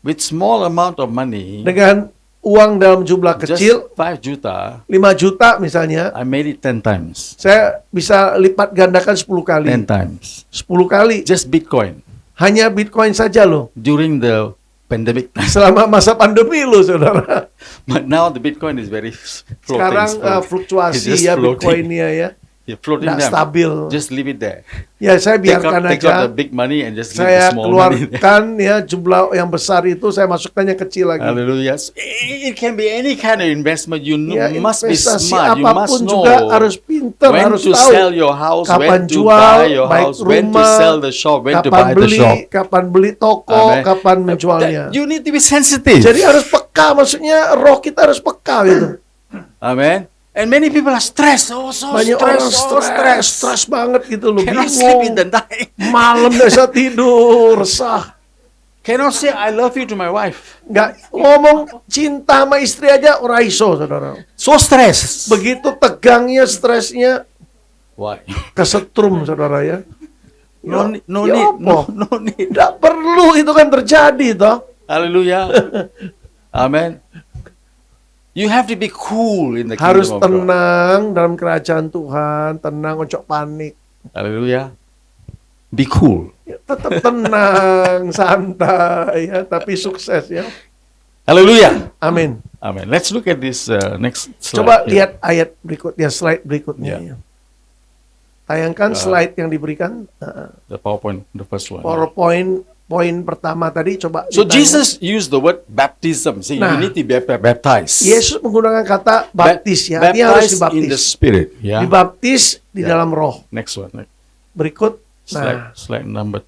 with small amount of money, dengan uang dalam jumlah just kecil, 5 juta, 5 juta misalnya, I made it 10 times. saya bisa lipat gandakan 10 kali. 10 times. 10 kali. Just Bitcoin Hanya Bitcoin saja loh. during the pandemic time. Selama masa pandemi loh, saudara. But now the Bitcoin is very floating. Sekarang It's floating. It's fluktuasi just ya floating. Bitcoinnya ya. You're floating Nggak down. stabil. Just leave it there. Ya, saya Take biarkan out aja. the big money and just leave the Saya small money there. keluarkan ya jumlah yang besar itu, saya masukkan yang kecil lagi. Hallelujah. It can be any kind of investment. You Ya, must be investasi smart. You must apapun know juga harus pinter, when harus to tahu sell your house, kapan when to jual, buy your baik house, when to rumah, sell the shop, when to kapan buy the beli, shop. kapan beli toko, Amen. kapan menjualnya. You need to be sensitive. Jadi harus peka, maksudnya roh kita harus peka gitu. Amen. And many people are stressed. Oh, so Banyak orang stressed. stres banget gitu loh, Cannot sleep in the bingung. night. Malam nggak bisa tidur, resah. Cannot say I love you to my wife. Nggak ngomong cinta sama istri aja, ora iso, saudara. So stressed. Begitu tegangnya, stresnya, Why? kesetrum, saudara ya. No, no Ya need. apa? No need. Nggak perlu, itu kan terjadi toh. Hallelujah. Amen. You have to be cool in the Harus kingdom of God. tenang dalam kerajaan Tuhan, tenang, ojo panik. Hallelujah. Be cool. Ya, tetap tenang, santai ya, tapi sukses ya. Hallelujah. Amin. Amen. Let's look at this next slide. Coba here. lihat ayat berikutnya, slide berikutnya. Ya. Ya. Tayangkan slide yang diberikan. The PowerPoint, the first one. PowerPoint poin pertama tadi coba. So ditanya. Jesus used the word baptism. See, Nah. you need to be baptized. Yesus menggunakan kata baptis ya, artinya harus Baptized in the dibaptis. Spirit. Yeah. Dibaptis di Ya. dalam roh. Next one. Next. Berikut, nah, Slide number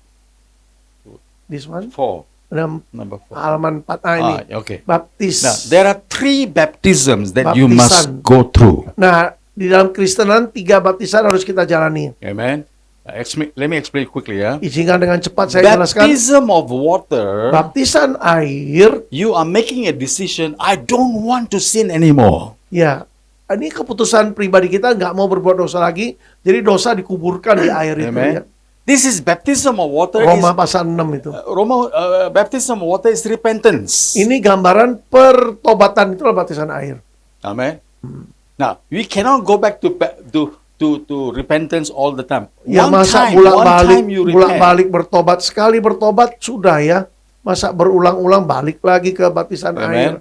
this one, 4. dalam Number 4. halaman 4 ini. Okay. Baptis. Now, there are 3 baptisms that you Baptisan. must go through. Nah, di dalam Kristenan 3 baptisan harus kita jalani. Amen. Let me explain quickly. Yeah. Izinkan dengan cepat saya jelaskan. Baptism of water. Baptisan air, You are making a decision. I don't want to sin anymore. ya, ini keputusan pribadi kita, nggak mau berbuat dosa lagi, jadi dosa dikuburkan di air itu. Ya. Amen. This is baptism of water. Roma pasal 6 itu. Baptism of water is repentance. Ini gambaran pertobatan, itulah baptisan air. Amen. Now, we cannot go back to repentance all the time. Ya One masa time you repent. bolak-balik bertobat, sekali bertobat sudah ya. Masa berulang-ulang balik lagi ke baptisan air. Amen.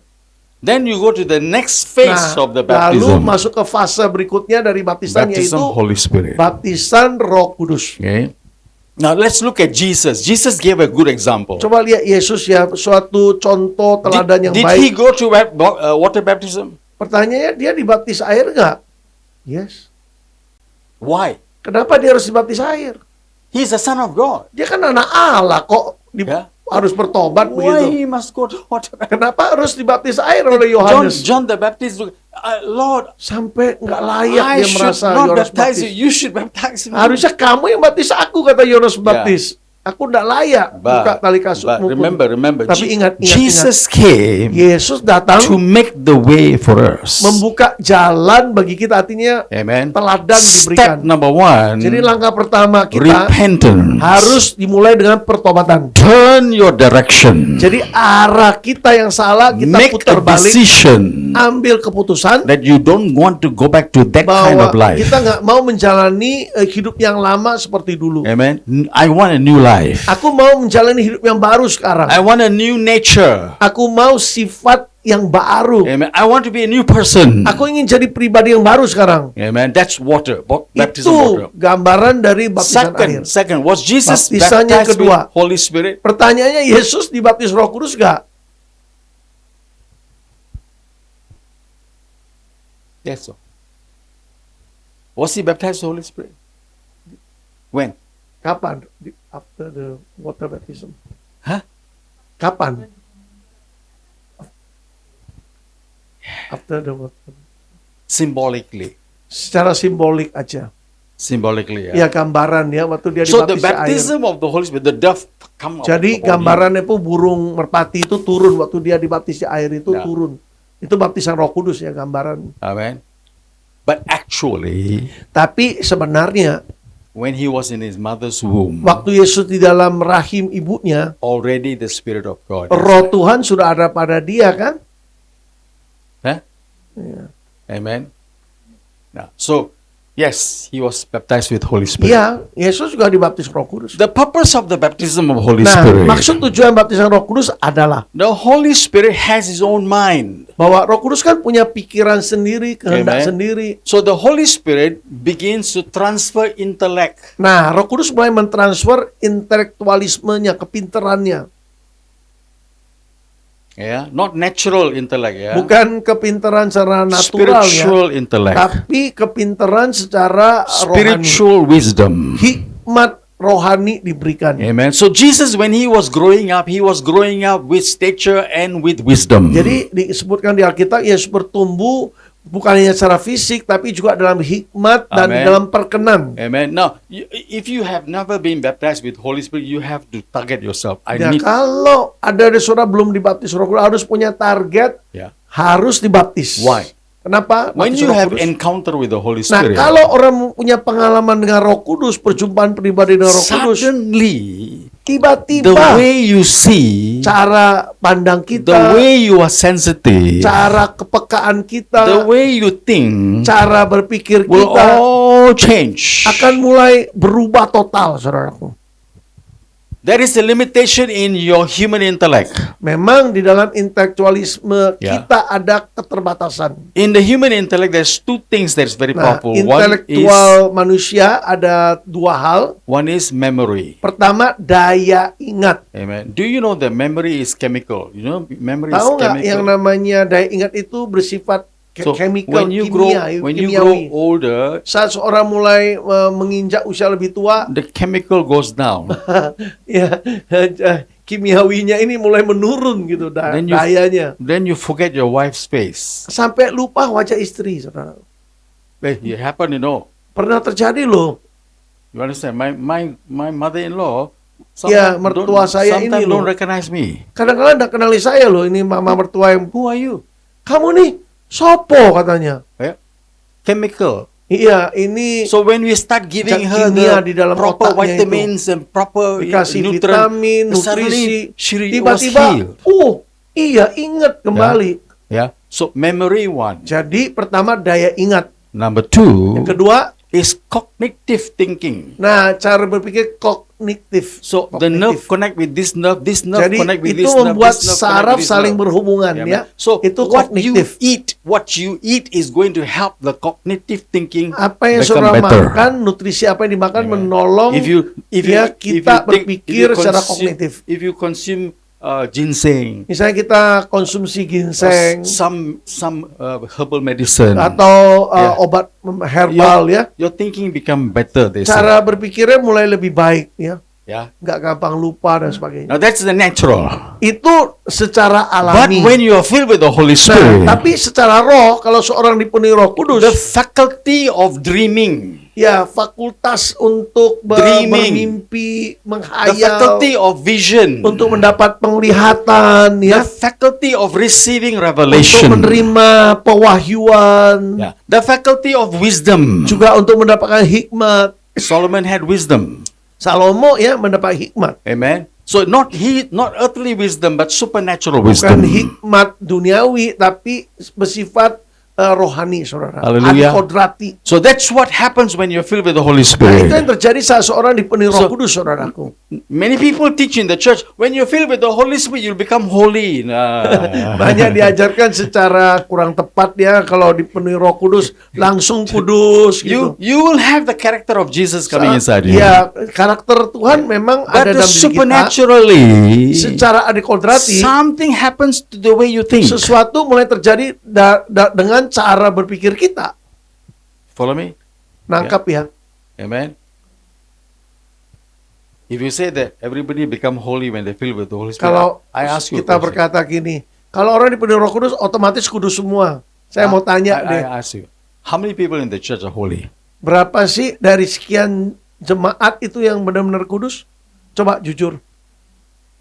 Then you go to the next phase Nah, of the lalu baptism. masuk ke fase berikutnya dari baptisan, Baptism yaitu Holy Spirit. baptisan Roh Kudus. Okay. Now let's look at Jesus. Jesus gave a good example. Coba lihat Yesus ya, suatu contoh teladan yang Did baik. he go to water baptism? Pertanyaannya, dia dibaptis air nggak? Yes. Why? Kenapa dia harus dibaptis air? He's the Son of God. Dia kan anak Allah, kok Ya. harus bertobat Why begitu? he must go to water baptism? Kenapa harus dibaptis air oleh Yohanes? John the Baptist, Lord, Sampai nggak layak I dia should merasa not Yohanes baptize you. baptis. You should baptize me. Harusnya kamu yang baptis aku, kata Yohanes baptis. Aku nggak layak buka tali But kasutmu pun. remember, Tapi ingat. Jesus came Yesus datang to make the way for us. membuka jalan bagi kita, artinya Amen. teladan diberikan. Step number one, Jadi langkah pertama kita repentance. harus dimulai dengan pertobatan. Turn your direction. Jadi arah kita yang salah, kita Make putar a balik, decision ambil keputusan that you don't want to go back to that kind bahwa of life. kita nggak mau menjalani hidup yang lama seperti dulu. Amen. I want a new life. Aku mau menjalani hidup yang baru sekarang. I want a new nature. Aku mau sifat yang baru. Amen. I want to be a new person. Aku ingin jadi pribadi yang baru sekarang. Amen. That's water. Baptism Itu water. gambaran dari baptisan air. Second, was Jesus Baptisan yang baptized kedua. with Holy Spirit? Pertanyaannya, Yesus dibaptis Roh Kudus gak? Yes, sir. Was he baptized with Holy Spirit? When? Kapan? After the water baptism. Hah? Kapan? After the water. Symbolically. Secara simbolik aja. Symbolically, Ya gambaran ya, waktu dia So the dibaptis air. baptism of the Holy Spirit, the dove come out. Jadi upon him. gambarannya itu burung merpati itu turun waktu dia dibaptis di air itu Ya. turun. Itu baptisan Roh Kudus ya gambaran. Amen. But actually, Tapi sebenarnya when he was in his mother's womb, waktu Yesus di dalam rahim ibunya, already the Spirit of God. Roh Tuhan sudah ada pada dia kan? Huh? Ya. Amen. Now, so yes, he was baptized with Holy Spirit. Iya, Yesus juga dibaptis Roh Kudus. The purpose of the baptism of Holy Nah, Spirit, maksud tujuan baptisan Roh Kudus adalah the Holy Spirit has his own mind. bahwa Roh Kudus kan punya pikiran sendiri, kehendak Amen. sendiri. So the Holy Spirit begins to transfer intellect. Nah, Roh Kudus mulai mentransfer intelektualismenya, kepinterannya. Yeah, not natural intellect, yeah. Bukan kepinteran secara natural ya, Spiritual intellect. tapi kepinteran secara rohani. Spiritual wisdom. Hikmat rohani diberikan. Amen. So Jesus, when he was growing up with stature and with wisdom. Jadi disebutkan di Alkitab, Yesus bertumbuh bukan hanya secara fisik, tapi juga dalam hikmat dan Amen. dalam perkenan. Amen. Now, if you have never been baptized with Holy Spirit, you have to target yourself. I Ya, need. kalau ada saudara belum dibaptis Roh Kudus, harus punya target, Yeah. harus dibaptis. Why? Kenapa? When Baptis you Roh have Kudus. encounter with the Holy Nah, Spirit, kalau orang punya pengalaman dengan Roh Kudus, perjumpaan pribadi dengan Roh Kudus, suddenly the tiba-tiba way you see, cara pandang the kita, way you are sensitive, cara kepekaan the kita, way you think cara berpikir will kita all change. akan mulai berubah total, saudaraku. There is a limitation in your human intellect. Memang di dalam intelektualisme Ya. kita ada keterbatasan. In the human intellect, there's two things that's very Nah, powerful. intelektual manusia ada dua hal. One is memory. Pertama, daya ingat. Amen. Do you know that memory is chemical? You know, memory is Tahu nggak yang chemical. namanya daya ingat itu bersifat So chemical, when you kimiawi. grow older, Saat seorang mulai menginjak usia lebih tua, the chemical goes down. ya kimiawinya ini mulai menurun gitu Then you- dayanya. Then you forget your wife's face. Sampai lupa wajah istri, saudara. It happened, you know. Pernah terjadi loh. You understand? My mother-in-law. Ya, mertua saya ini sometimes loh. don't recognize me. Kadang-kadang nggak kenali saya loh. Ini mama mertua yang, Who are you? kamu nih, sopo katanya. Yeah. Chemical. Iya, ini So when we start giving Zat her kimia the di dalam proper otaknya vitamins and proper dikasih nutrient, vitamin, suddenly nutrisi, she was tiba-tiba, healed. iya ingat kembali. Yeah. So memory one. Jadi pertama daya ingat. Number two Yang kedua, is cognitive thinking. nah cara berpikir kognitif. So the nerve connect with this nerve Jadi connect with itu this nerve, membuat this nerve connect saraf with this saling nerve. berhubungan Yeah, ya. So Itu what you kognitif. eat is going to help the cognitive thinking Apa yang become saudara better. makan, nutrisi apa yang dimakan Amen. menolong If you ya kita berpikir secara kognitif. If you consume ginseng, Misalnya kita konsumsi or ginseng some herbal medicine, atau Yeah. obat herbal ya, your thinking become better. They say. cara berpikirnya mulai lebih baik ya, Yeah. nggak gampang lupa dan sebagainya. Now that's the natural. Itu secara But alami. when you are filled with the Holy Nah, Spirit, tapi secara roh, kalau seorang dipenuhi Roh the Kudus, faculty of dreaming, ya fakultas untuk Dreaming. bermimpi, the menghayal, faculty of vision, untuk mendapat penglihatan, the ya, faculty of receiving untuk revelation, menerima pewahyuan, yeah. the faculty of wisdom. juga untuk mendapatkan hikmat. Solomon had wisdom. Salomo ya mendapat hikmat, Amen. So not earthly wisdom, but supernatural bukan wisdom. hikmat duniawi, tapi bersifat rohani, saudara. Haleluya. Adikodrati. So that's what happens when you're filled with the Holy Nah, Spirit. itu yang terjadi saat seorang dipenuhi Roh So- Kudus, saudaraku. Many people teach in the church, when you're filled with the Holy Spirit, you'll become holy. Nah. Banyak diajarkan secara kurang tepat ya, kalau dipenuhi Roh Kudus langsung kudus gitu. You will have the character of Jesus coming inside you. Ya, karakter Tuhan memang But ada dalam diri kita. supernaturally, Secara adikodrati, something happens to the way you think. sesuatu mulai terjadi dengan cara berpikir kita. Follow me? Nangkap ya. Amen. If you say that everybody become holy when they filled with the Holy Spirit, Kalau I ask you a kita question. berkata gini, kalau orang dipenuhi Roh Kudus otomatis kudus semua. Saya mau tanya deh, I ask you, how many people in the church are holy? berapa sih dari sekian jemaat itu yang benar-benar kudus? Coba jujur.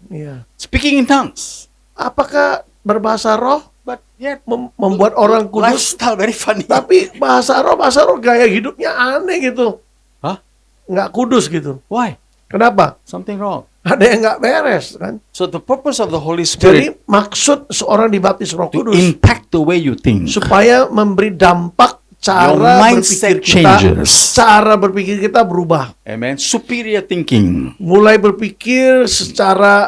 Iya. Speaking in tongues, Apakah berbahasa roh but yet membuat orang kudus? lifestyle very funny. Tapi bahasa roh gaya hidupnya aneh gitu. Huh? Nggak kudus gitu. Why? Kenapa? Something wrong. Ada yang nggak beres kan? So the purpose of the Holy Jadi Spirit maksud seorang dibaptis Roh to Kudus impact the way you think. supaya memberi dampak cara Your mindset berpikir kita, changes. cara berpikir kita berubah. Amen. Superior thinking. Mulai berpikir secara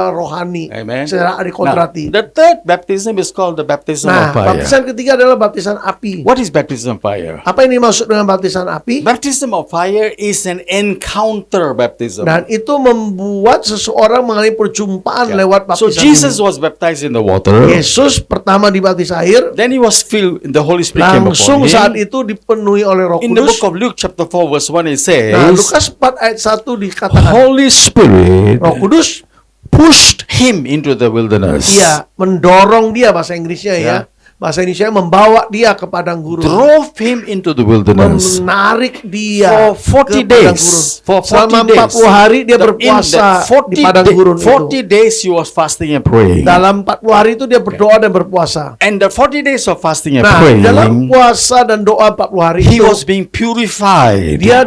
rohani, Amen. secara Now, adikodrati. the third baptism is called the baptism Nah, of fire. baptisan ketiga adalah baptisan api. What is baptism of fire? Apa yang dimaksud dengan baptisan api? Baptism of fire is an encounter baptism. Dan itu membuat seseorang mengalami perjumpaan Yeah. lewat So baptisan Jesus ini. was baptized in the water. Yesus pertama dibaptis air, Then he was filled, the Holy Spirit came langsung upon saat him. itu dipenuhi oleh Roh In the Kudus. book of Luke chapter 4 verse 1 it Nah, says, Lukas 4 ayat 1 dikatakan Holy Spirit Roh Kudus pushed him into the wilderness. iya mendorong dia, bahasa Inggrisnya ya. Ya. Bahasa Indonesia membawa dia ke padang gurun. Drove him into the wilderness. Menarik dia For 40 ke padang days. gurun. For 40 Selama days. 40 hari dia In the berpuasa di padang gurun 40 itu. days he was fasting and praying. Dalam 40 hari itu dia berdoa dan berpuasa. And the 40 days of fasting and Nah, dalam praying, puasa dan doa 40 hari he itu was being purified. dia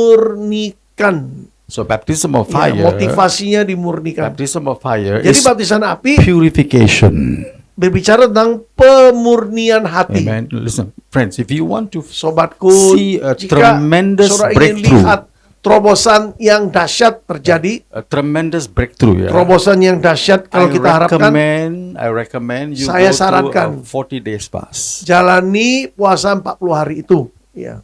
dimurnikan. So baptism of Ya, fire, motivasinya dimurnikan. baptism of fire Jadi is baptisan api purification. berbicara tentang pemurnian hati. Amen. Listen, friends, if you want to Sobatku, see a jika tremendous saudara ingin breakthrough, lihat terobosan yang dahsyat terjadi, a tremendous breakthrough, yeah. terobosan yang dahsyat kalau kita harapkan, I recommend you Saya go sarankan. to a 40 days fast. jalani puasa 40 hari itu. Ya.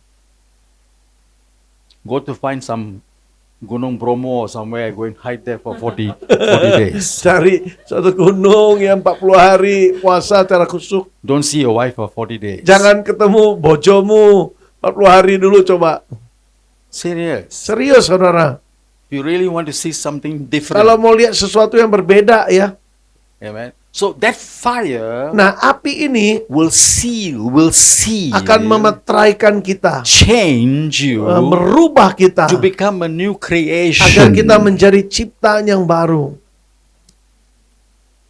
Go to find some Gunung Bromo or somewhere, go and hide there for 40 days. Cari suatu gunung yang 40 hari puasa secara khusyuk. Don't see your wife for 40 days. Jangan ketemu bojomu 40 hari dulu coba. Serious. Serius saudara. You really want to see something different. Kalau mau lihat sesuatu yang berbeda ya. Amen. So that fire Nah, api ini will seal akan memetraikan kita, change you merubah kita to become a new agar creation. kita menjadi ciptaan yang baru.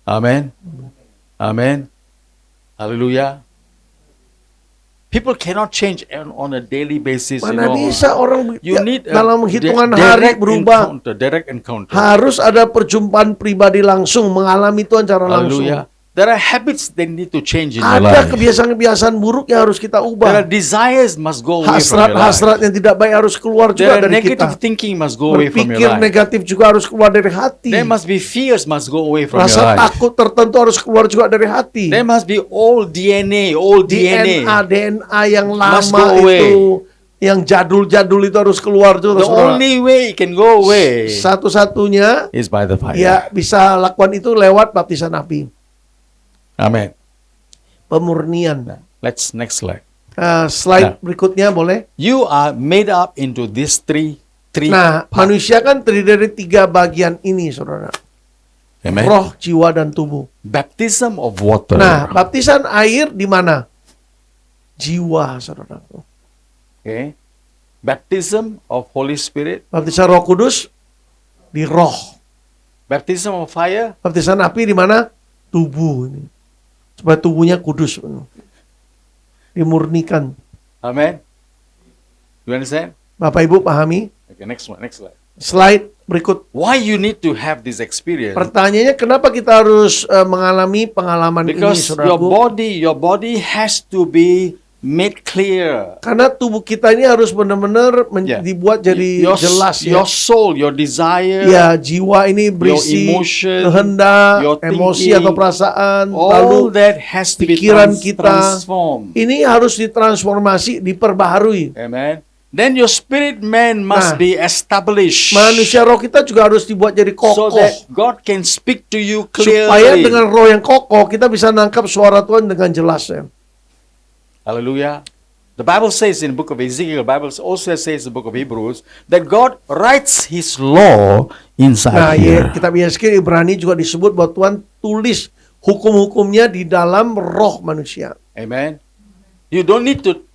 Amen. Amen. Hallelujah. People cannot change on a daily basis. Mana bisa orang You need a dalam hitungan direct hari berubah. encounter, direct encounter. Harus ada perjumpaan pribadi langsung, mengalami Tuhan secara langsung. Hallelujah. There are habits that need to change in your Ada life. kebiasaan-kebiasaan buruk yang harus kita There ubah. are desires must go away from your life. Hasrat-hasrat yang tidak baik harus keluar There juga are dari negative kita. thinking must go away from your Berpikir life. negatif juga harus keluar dari hati. There must be fears must go away from your Rasa life. takut tertentu harus keluar juga dari hati. There must be old DNA, old DNA. DNA yang Must lama go away. itu, yang jadul-jadul itu harus keluar juga. The saudara. only way it can go away Satu-satunya is by the fire. ya bisa lakukan itu lewat baptisan api. Amen. Pemurnian. Let's next slide. Slide Nah. berikutnya boleh. You are made up into these three Nah, parts. manusia kan terdiri dari 3 bagian ini, saudara. Amen. Roh, jiwa, dan tubuh. Baptism of water. Nah, baptisan air di mana? Jiwa, saudara. Okay. Baptism of Holy Spirit. Baptisan Roh Kudus di roh. Baptism of fire. Baptisan api di mana? Tubuh ini. Supaya tubuhnya kudus. Dimurnikan. Amen. You understand? Bapak Ibu pahami? Okay, next one. Next slide. Slide berikut. Why you need to have this experience? Pertanyaannya kenapa kita harus mengalami pengalaman ini, Because saudaraku? your body has to be made clear. Karena tubuh kita ini harus benar-benar Yeah. dibuat jadi your, jelas ya. Your soul, your desire, Ya, jiwa ini berisi your emotion, kehendak, your emosi thinking, atau perasaan, all lalu that has to be pikiran kita transformed. ini harus ditransformasi, diperbaharui. Amen. Then your spirit man must Nah, be established. Manusia roh kita juga harus dibuat jadi So kokoh. that God can speak to you Supaya clearly. dengan roh yang kokoh kita bisa nangkap suara Tuhan dengan jelas ya. Hallelujah. The Bible says in the book of Ezekiel, the Bible also says in the book of Hebrews, that God writes His law Nah, inside here. kitab Yeskiel Ibrani juga disebut bahwa Tuhan tulis hukum-hukumnya di dalam roh manusia. Amen. You don't need to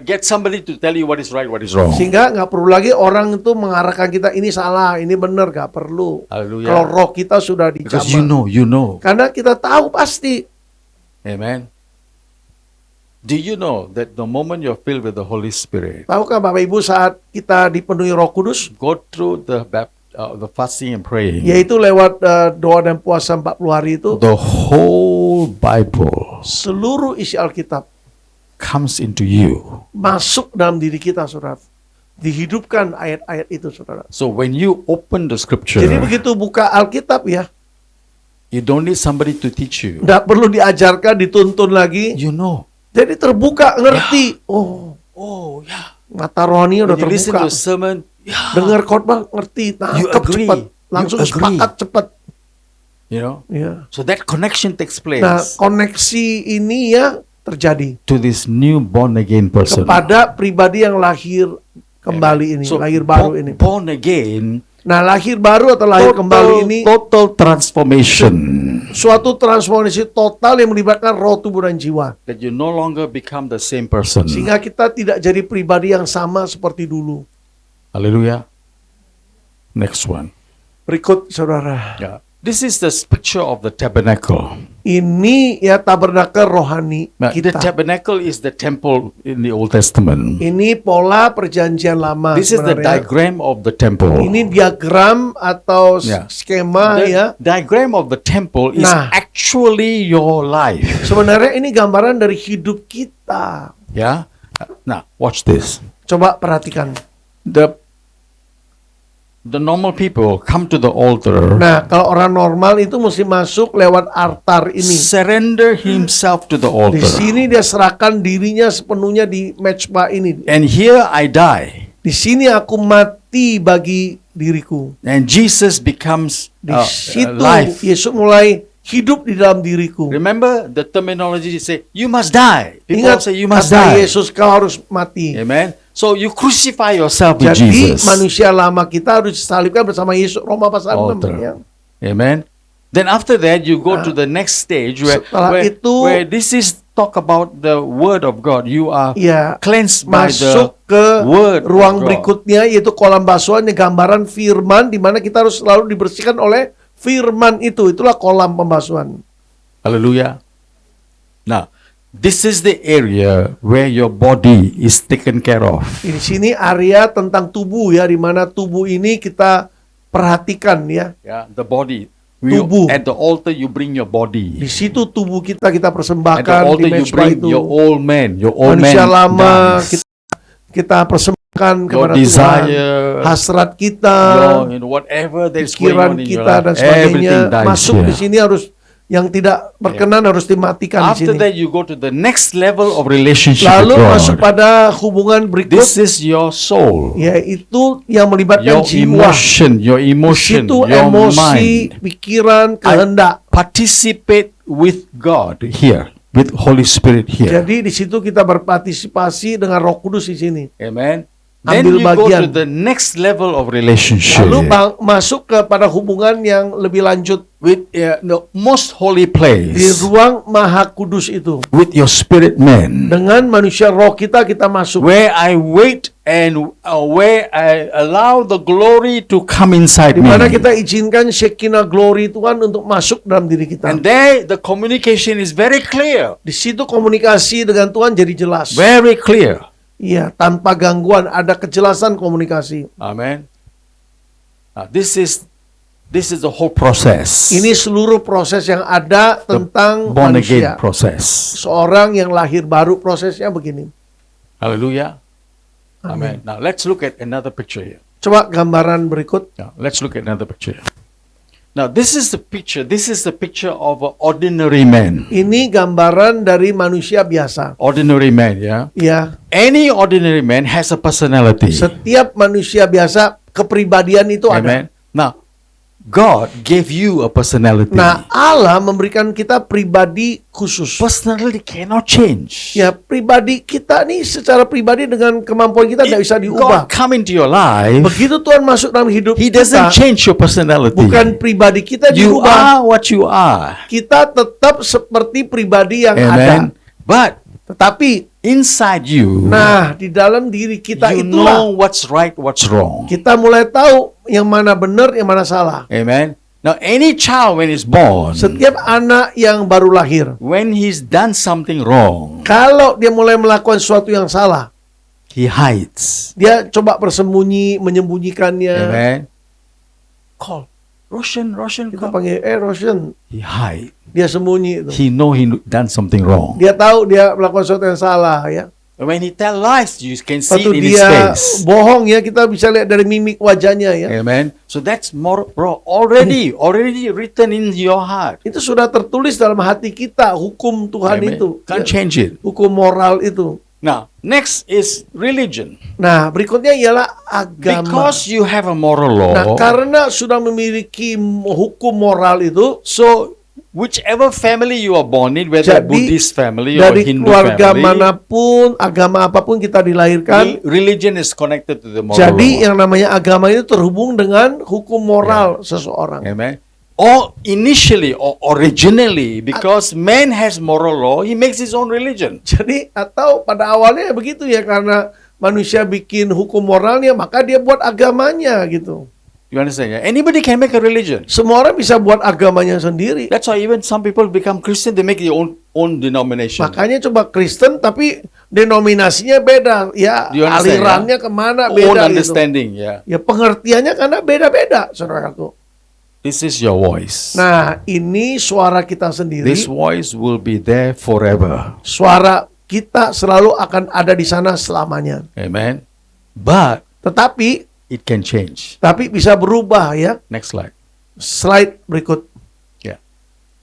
get somebody to tell you what is right, what is wrong. Sehingga nggak perlu lagi orang itu mengarahkan kita ini salah, ini benar, nggak perlu. Hallelujah. Kalau roh kita sudah Because dijamah. you know. Karena kita tahu pasti. Amen. Do you know that the moment you're filled with the Holy Spirit, Tahukah Bapak Ibu saat kita dipenuhi Roh Kudus, go through the fasting and praying, yaitu lewat doa dan puasa 40 hari itu, the whole Bible seluruh isi Alkitab comes into you. masuk dalam diri kita, saudara. Dihidupkan ayat-ayat itu, saudara. So when you open the scripture, Jadi begitu buka Alkitab ya, you don't need somebody to teach you. nggak perlu diajarkan, dituntun lagi. You know. Jadi terbuka, ngerti. Oh, Oh yeah. mata rohani udah When you listen terbuka. to a sermon, yeah. Dengar khotbah, ngerti. You Nangkep agree. cepat. Langsung You agree. sepakat cepat. You know. Ya. So that connection takes place Nah, koneksi ini ya terjadi to this new born again person. kepada pribadi yang lahir kembali ini, So lahir baru ini. born again, Nah, lahir baru atau lahir kembali ini total transformation. suatu transformasi total yang melibatkan roh, tubuh, dan jiwa. That you no longer become the same person. Sehingga kita tidak jadi pribadi yang sama seperti dulu. Hallelujah. Next one. Berikut, saudara. Yeah. This is the picture of the tabernacle. Ini ya tabernakel rohani Now, the kita. tabernacle is the temple in the Old Testament. Ini pola perjanjian lama This is the sebenarnya. diagram of the temple. Ini diagram atau Ya. skema The ya. diagram of the temple is Nah. actually your life. Sebenarnya ini gambaran dari hidup kita. Yeah. Now, watch this. Coba perhatikan. The normal people come to the altar, Nah, kalau orang normal itu mesti masuk lewat altar ini. surrender himself to the Di altar. sini dia serahkan dirinya sepenuhnya di mezbah ini. And here I die. Di sini aku mati bagi diriku. And Jesus becomes Di situ life. Yesus mulai hidup di dalam diriku. Remember the terminology say, you must die. People Ingat say you must kata die. Yesus, kau harus mati. Amen. So you crucify yourself with Jadi Jesus. manusia lama kita harus disalibkan bersama Yesus. Roma pasal 6 Altar. ya. Amen. Then after that you go to the next stage Setelah itu- where this is talk about the word of God. You are Ya, cleansed by the masuk ke word of ruang God. berikutnya yaitu kolam basuhan yang gambaran firman di mana kita harus selalu dibersihkan oleh firman itu. Itulah kolam pembasuhan. Hallelujah. Now, this is the area where your body is taken care of. Di sini area tentang tubuh ya, di mana tubuh ini kita perhatikan ya. Yeah, the body. tubuh. At the altar you bring your Di body. situ tubuh kita At the persembahkan di altar you mezbah bring itu. your old man. Your old man Manusia lama dies. kita persembahkan Your kepada Tuhan. desire, Hasrat kita, whatever that is going pikiran on in your kita dan life, everything sebagainya dies masuk di here. sini harus yang tidak berkenan harus dimatikan di After sini. that you go to the next level of relationship Lalu with masuk God. pada hubungan berikut, This is your soul, yaitu yang melibatkan your jiwa. emotion, your Di emotion, situ your emosi, mind. pikiran, kehendak. Participate with God here, with Holy Spirit here. Jadi di situ kita berpartisipasi dengan Roh Kudus di sini. Amen. Then Ambil you go bagian. to the next level of relationship Lalu masuk kepada hubungan yang lebih lanjut with the most holy di place, ruang Maha Kudus itu. with your spirit man, Dengan manusia roh kita masuk. where I wait and where I allow the glory to come inside Di me. mana kita izinkan Shekinah glory Tuhan untuk masuk dalam diri kita. And there the communication is very clear, Di situ komunikasi dengan Tuhan jadi jelas. very clear. Iya, tanpa gangguan, ada kejelasan komunikasi. Amen. Now, this is the whole process. Ini seluruh proses yang ada tentang Born again manusia. process. Seorang yang lahir baru prosesnya begini. Hallelujah. Amen. Now let's look at another picture here. Coba gambaran berikut. Now, let's look at another picture. Now this is the picture. This is the picture of an ordinary man. Ini gambaran dari manusia biasa. Ordinary man, yeah. Ya, Any ordinary man has a personality. setiap manusia biasa kepribadian itu Amen. ada. Now, God gave you a personality. Nah, Allah memberikan kita pribadi khusus. Personality cannot change. Ya, pribadi kita nih secara pribadi dengan kemampuan kita tidak bisa If diubah. God come into your life, Begitu Tuhan masuk dalam hidup He kita, doesn't change your personality. bukan pribadi kita You diubah. are what you are. Kita tetap seperti pribadi yang Amen. ada. But Tetapi, inside you, nah, di dalam diri kita you itulah know what's right, what's wrong. kita mulai tahu yang mana benar, yang mana salah. Amen. Now, any child when he's born, Setiap anak yang baru lahir, when he's done something wrong, kalau dia mulai melakukan sesuatu yang salah, he hides. dia coba bersembunyi, menyembunyikannya. Amen. Call. Roshan, Kita call. panggil, Roshan. He hide. Dia sembunyi itu. He know he done something wrong. Dia tahu dia melakukan sesuatu yang salah, ya. When he tell lies, you can see Waktu it in his dia face. bohong, ya, kita bisa lihat dari mimik wajahnya, ya. Amen. So that's more, bro, already written in your heart. Itu sudah tertulis dalam hati kita, hukum Tuhan Amen. itu. Can't Ya. change it. Hukum moral itu. Now, next is religion. Nah, berikutnya ialah agama. Because you have a moral Nah, law, karena sudah memiliki hukum moral itu, so whichever family you are born in, whether Jadi, Buddhist family or dari Hindu keluarga family, manapun, agama apapun kita dilahirkan, religion is connected to the moral jadi law. yang namanya agama itu terhubung dengan hukum moral seseorang. Amen. Or initially or originally, because man has moral law, he makes his own religion. Jadi atau pada awalnya begitu ya, karena manusia bikin hukum moralnya, maka dia buat agamanya gitu. You understand? Yeah? Anybody can make a religion. Semua orang bisa buat agamanya sendiri. That's why even some people become Christian, they make their own denomination. Makanya coba Kristen tapi denominasinya beda, ya Do you understand, alirannya kemana Own beda gitu. understanding, yeah. Ya pengertiannya karena beda-beda, saudaraku. This is your voice. Nah, ini suara kita sendiri. This voice will be there forever. Suara kita selalu akan ada di sana selamanya. Amen. But Tetapi it can change. bisa berubah, ya. Next slide. Slide berikut. Yeah.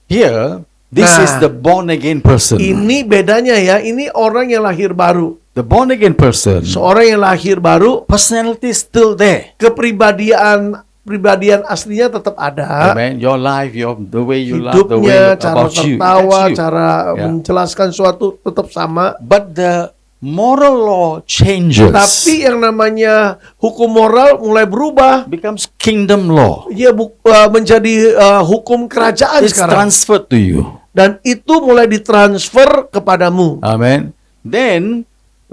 Here, this Nah, is the born again person. Ini bedanya ya, ini orang yang lahir baru. The born again person, Seorang yang lahir baru, personality is still there. kepribadian aslinya tetap ada. Amen. Your life, the way you love, the way Hidupnya, cara about you. tertawa, That's you. cara Yeah. menjelaskan suatu tetap sama. But the moral law changes. Tapi yang namanya hukum moral mulai berubah. Becomes kingdom law. Dia menjadi hukum kerajaan It's sekarang. transferred to you. Dan itu mulai ditransfer kepadamu. Amen. Then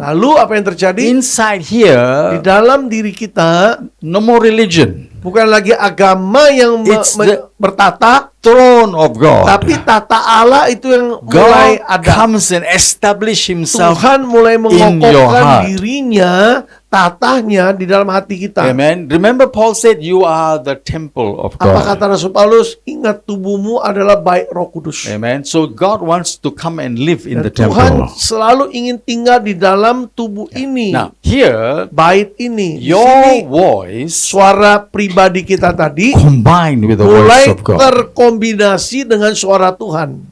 Lalu apa yang terjadi? inside Di here, dalam diri kita no more religion. bukan lagi agama yang It's bertata, Throne of God. tapi tata Allah itu yang mulai God ada. comes and establish Himself. Tuhan mulai your mengokohkan heart. dirinya tatahnya di dalam hati kita. Amen. Remember Paul said you are the temple of Apa God. kata Rasul Paulus? Ingat tubuhmu adalah bait Roh Kudus. Amen. So God wants to come and live in Dan the Tuhan temple. selalu ingin tinggal di dalam tubuh ini. Now, here Bait ini. Di your sini voice suara pribadi kita tadi combined with the mulai voice of God. terkombinasi dengan suara Tuhan.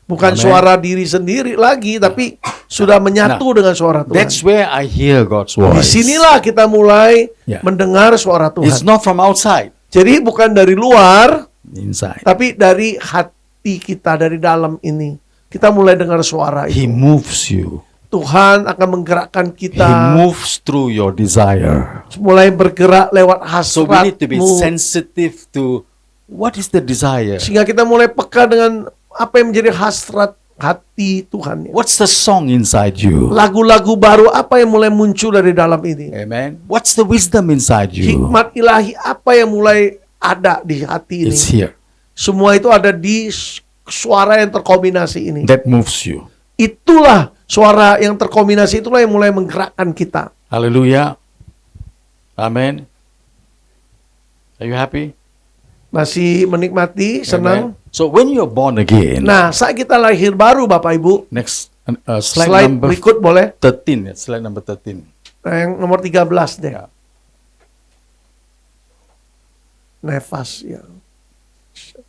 Bukan Amen. suara diri sendiri lagi, tapi sudah menyatu dengan suara Tuhan. That's where I hear God's Di voice. sinilah kita mulai Yeah. mendengar suara It's Tuhan. not from outside, Jadi bukan dari luar, inside. tapi dari hati kita, dari dalam ini. Kita mulai dengar suara He itu. moves you. Tuhan akan menggerakkan He kita moves through your desire. mulai bergerak lewat So we need to be hasratmu. sensitive to what is the desire. Sehingga kita mulai peka dengan apa yang menjadi hasrat hati Tuhan. What's the song inside you? Lagu-lagu baru apa yang mulai muncul dari dalam ini? Amen. What's the wisdom inside you? Hikmat ilahi apa yang mulai ada di hati ini? It's here. Semua itu ada di suara yang terkombinasi ini. That moves you. Itulah suara yang terkombinasi, itulah yang mulai menggerakkan kita. Hallelujah. Amen. Are you happy? Masih menikmati, senang. Amen. So when you're born again, Nah, saat kita lahir baru Bapak Ibu, next slide, slide number berikut boleh. 13. Yeah, slide number 13. Nah, yang nomor 13 deh. Yeah. Nefas ya.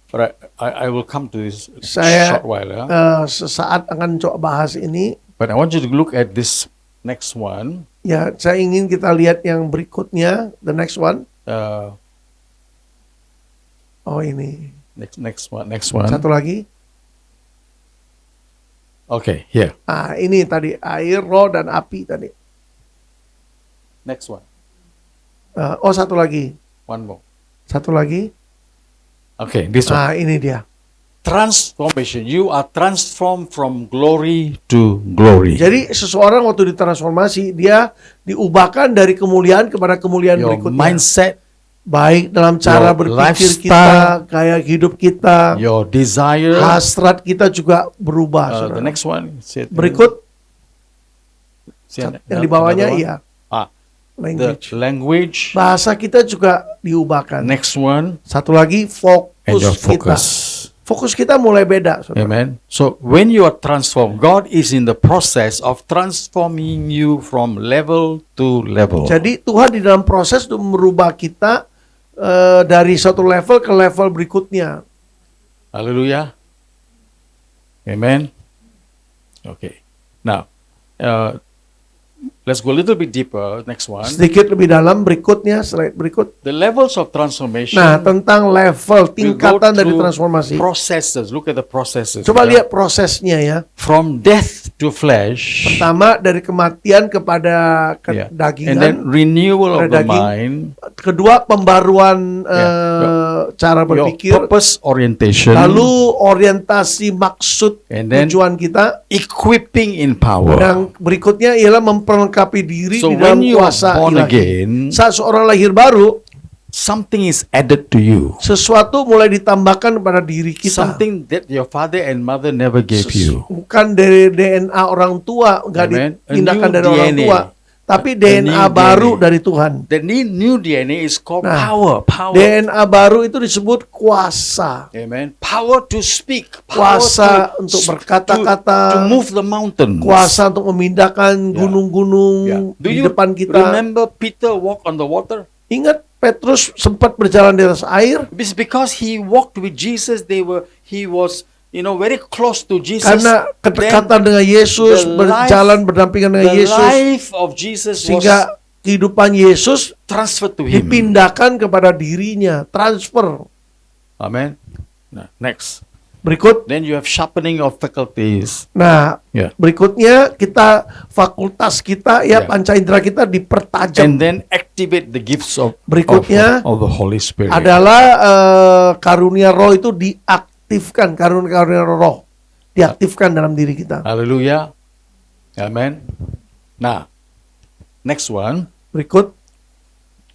But I will come to this Saya short while. Yeah? sesaat akan coba bahas ini. But I want you to look at this next one. Ya, saya ingin kita lihat yang berikutnya, the next one. Oh, ini. Next one. Satu lagi. Okay, here. Ah, ini tadi air, roh dan api tadi. Next one. Oh, satu lagi. One more. Satu lagi. Okay, this one. Ah, ini dia. Transformation. You are transformed from glory to glory. Jadi seseorang waktu ditransformasi, dia diubahkan dari kemuliaan kepada kemuliaan Your berikutnya. mindset, Baik dalam cara your berpikir kita, lifestyle, gaya hidup kita, your desire. hasrat kita juga berubah. The saudara. next one. See it? Berikut See it? yang di bawahnya, Another one? iya, Ah, the language. language. Bahasa kita juga diubahkan. Next one. Satu lagi, And your fokus kita. focus. Fokus kita mulai beda. saudara. Amen. So when you are transformed, God is in the process of transforming you from level to level. Jadi Tuhan di dalam proses untuk merubah kita dari satu level ke level berikutnya. Hallelujah. Amen. Okay. Now, let's go a little bit deeper. Next one. Sedikit lebih dalam berikutnya, slide berikut. The levels of transformation. Nah, tentang level, will go tingkatan dari through transformasi. processes. Look at the processes. Coba Yeah. lihat prosesnya ya. From death to flesh. Pertama dari kematian kepada Yeah. And then kedagingan. renewal of the daging. mind. Kedua pembaruan cara Your berpikir. purpose orientation. Lalu orientasi maksud And then tujuan kita. equipping in power. Dan berikutnya ialah memperlengkapi diri So di dalam when you are kuasa born ilahi. again, Saat seorang lahir baru, something is added to you. sesuatu mulai ditambahkan kepada diri kita. Something that your father and mother never gave you. Bukan dari DNA orang tua, nggak Amen. A ditindakkan new dari orang DNA. tua, tapi A DNA new baru DNA. dari Tuhan. The new DNA is called Nah, power. Power. DNA baru itu disebut kuasa. Amen. Power to speak. Power Kuasa untuk berkata-kata. To move the mountains. Kuasa untuk memindahkan gunung-gunung Yeah. Do di you depan kita. remember Peter walk on the water? Ingat Petrus sempat berjalan di atas air It's because he walked with Jesus. He was very close to Jesus. karena kedekatan dengan Yesus, the berjalan berdampingan dengan The Yesus, life of Jesus was sehingga kehidupan Yesus transferred to him. dipindahkan kepada dirinya, transfer. Amen. Nah, next. Berikut. Then you have sharpening of faculties. Nah, Yeah. berikutnya kita fakultas kita Yeah. panca indera kita dipertajam. And then activate the gifts of Berikutnya of the Holy Spirit. adalah karunia roh itu diaktifkan, karunia roh diaktifkan dalam diri kita. Hallelujah. Amen. Nah, next one. Berikut.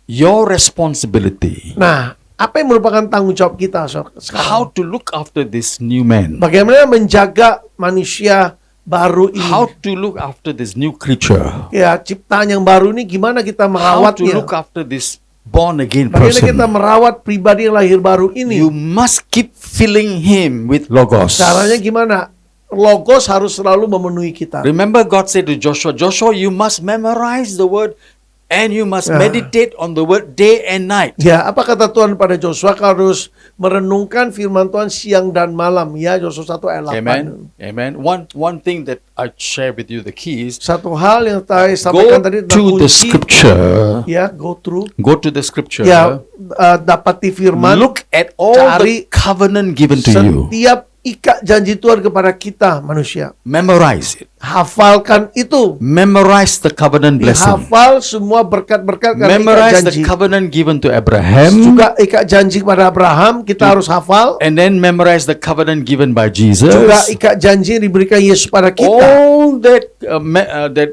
Your responsibility. Nah, apa yang merupakan tanggung jawab kita How sekarang? to look after this new man. Bagaimana menjaga manusia baru ini. How to look after this new creature. Ya, ciptaan yang baru ini gimana kita How to merawatnya? look after this born again Bagaimana kita person. merawat pribadi yang lahir baru ini? You must keep filling him with logos. Caranya gimana? Logos harus selalu memenuhi kita. Remember God said to Joshua, Joshua, you must memorize the word and you must Ya. meditate on the word day and night. Ya, apa kata Tuhan pada Joshua? Kau harus merenungkan firman Tuhan siang dan malam. Ya, Joshua 1 ayat 8. Amen. Amen. One thing that I share with you the keys. Satu hal yang saya Go sampaikan tadi tentang to the kunci. scripture. Ya, go through. Go to the scripture. Ya, dapati firman. Look at all Cari the covenant given to you. Setiap ikat janji Tuhan kepada kita manusia. Memorize it. Hafalkan itu. Memorize the covenant blessing. Hafal semua berkat-berkat karena ikat Memorize the janji. covenant given to Abraham. Juga ikat janji kepada Abraham kita harus hafal. And then memorize the covenant given by Jesus. Juga ikat janji yang diberikan Yesus pada kita. All that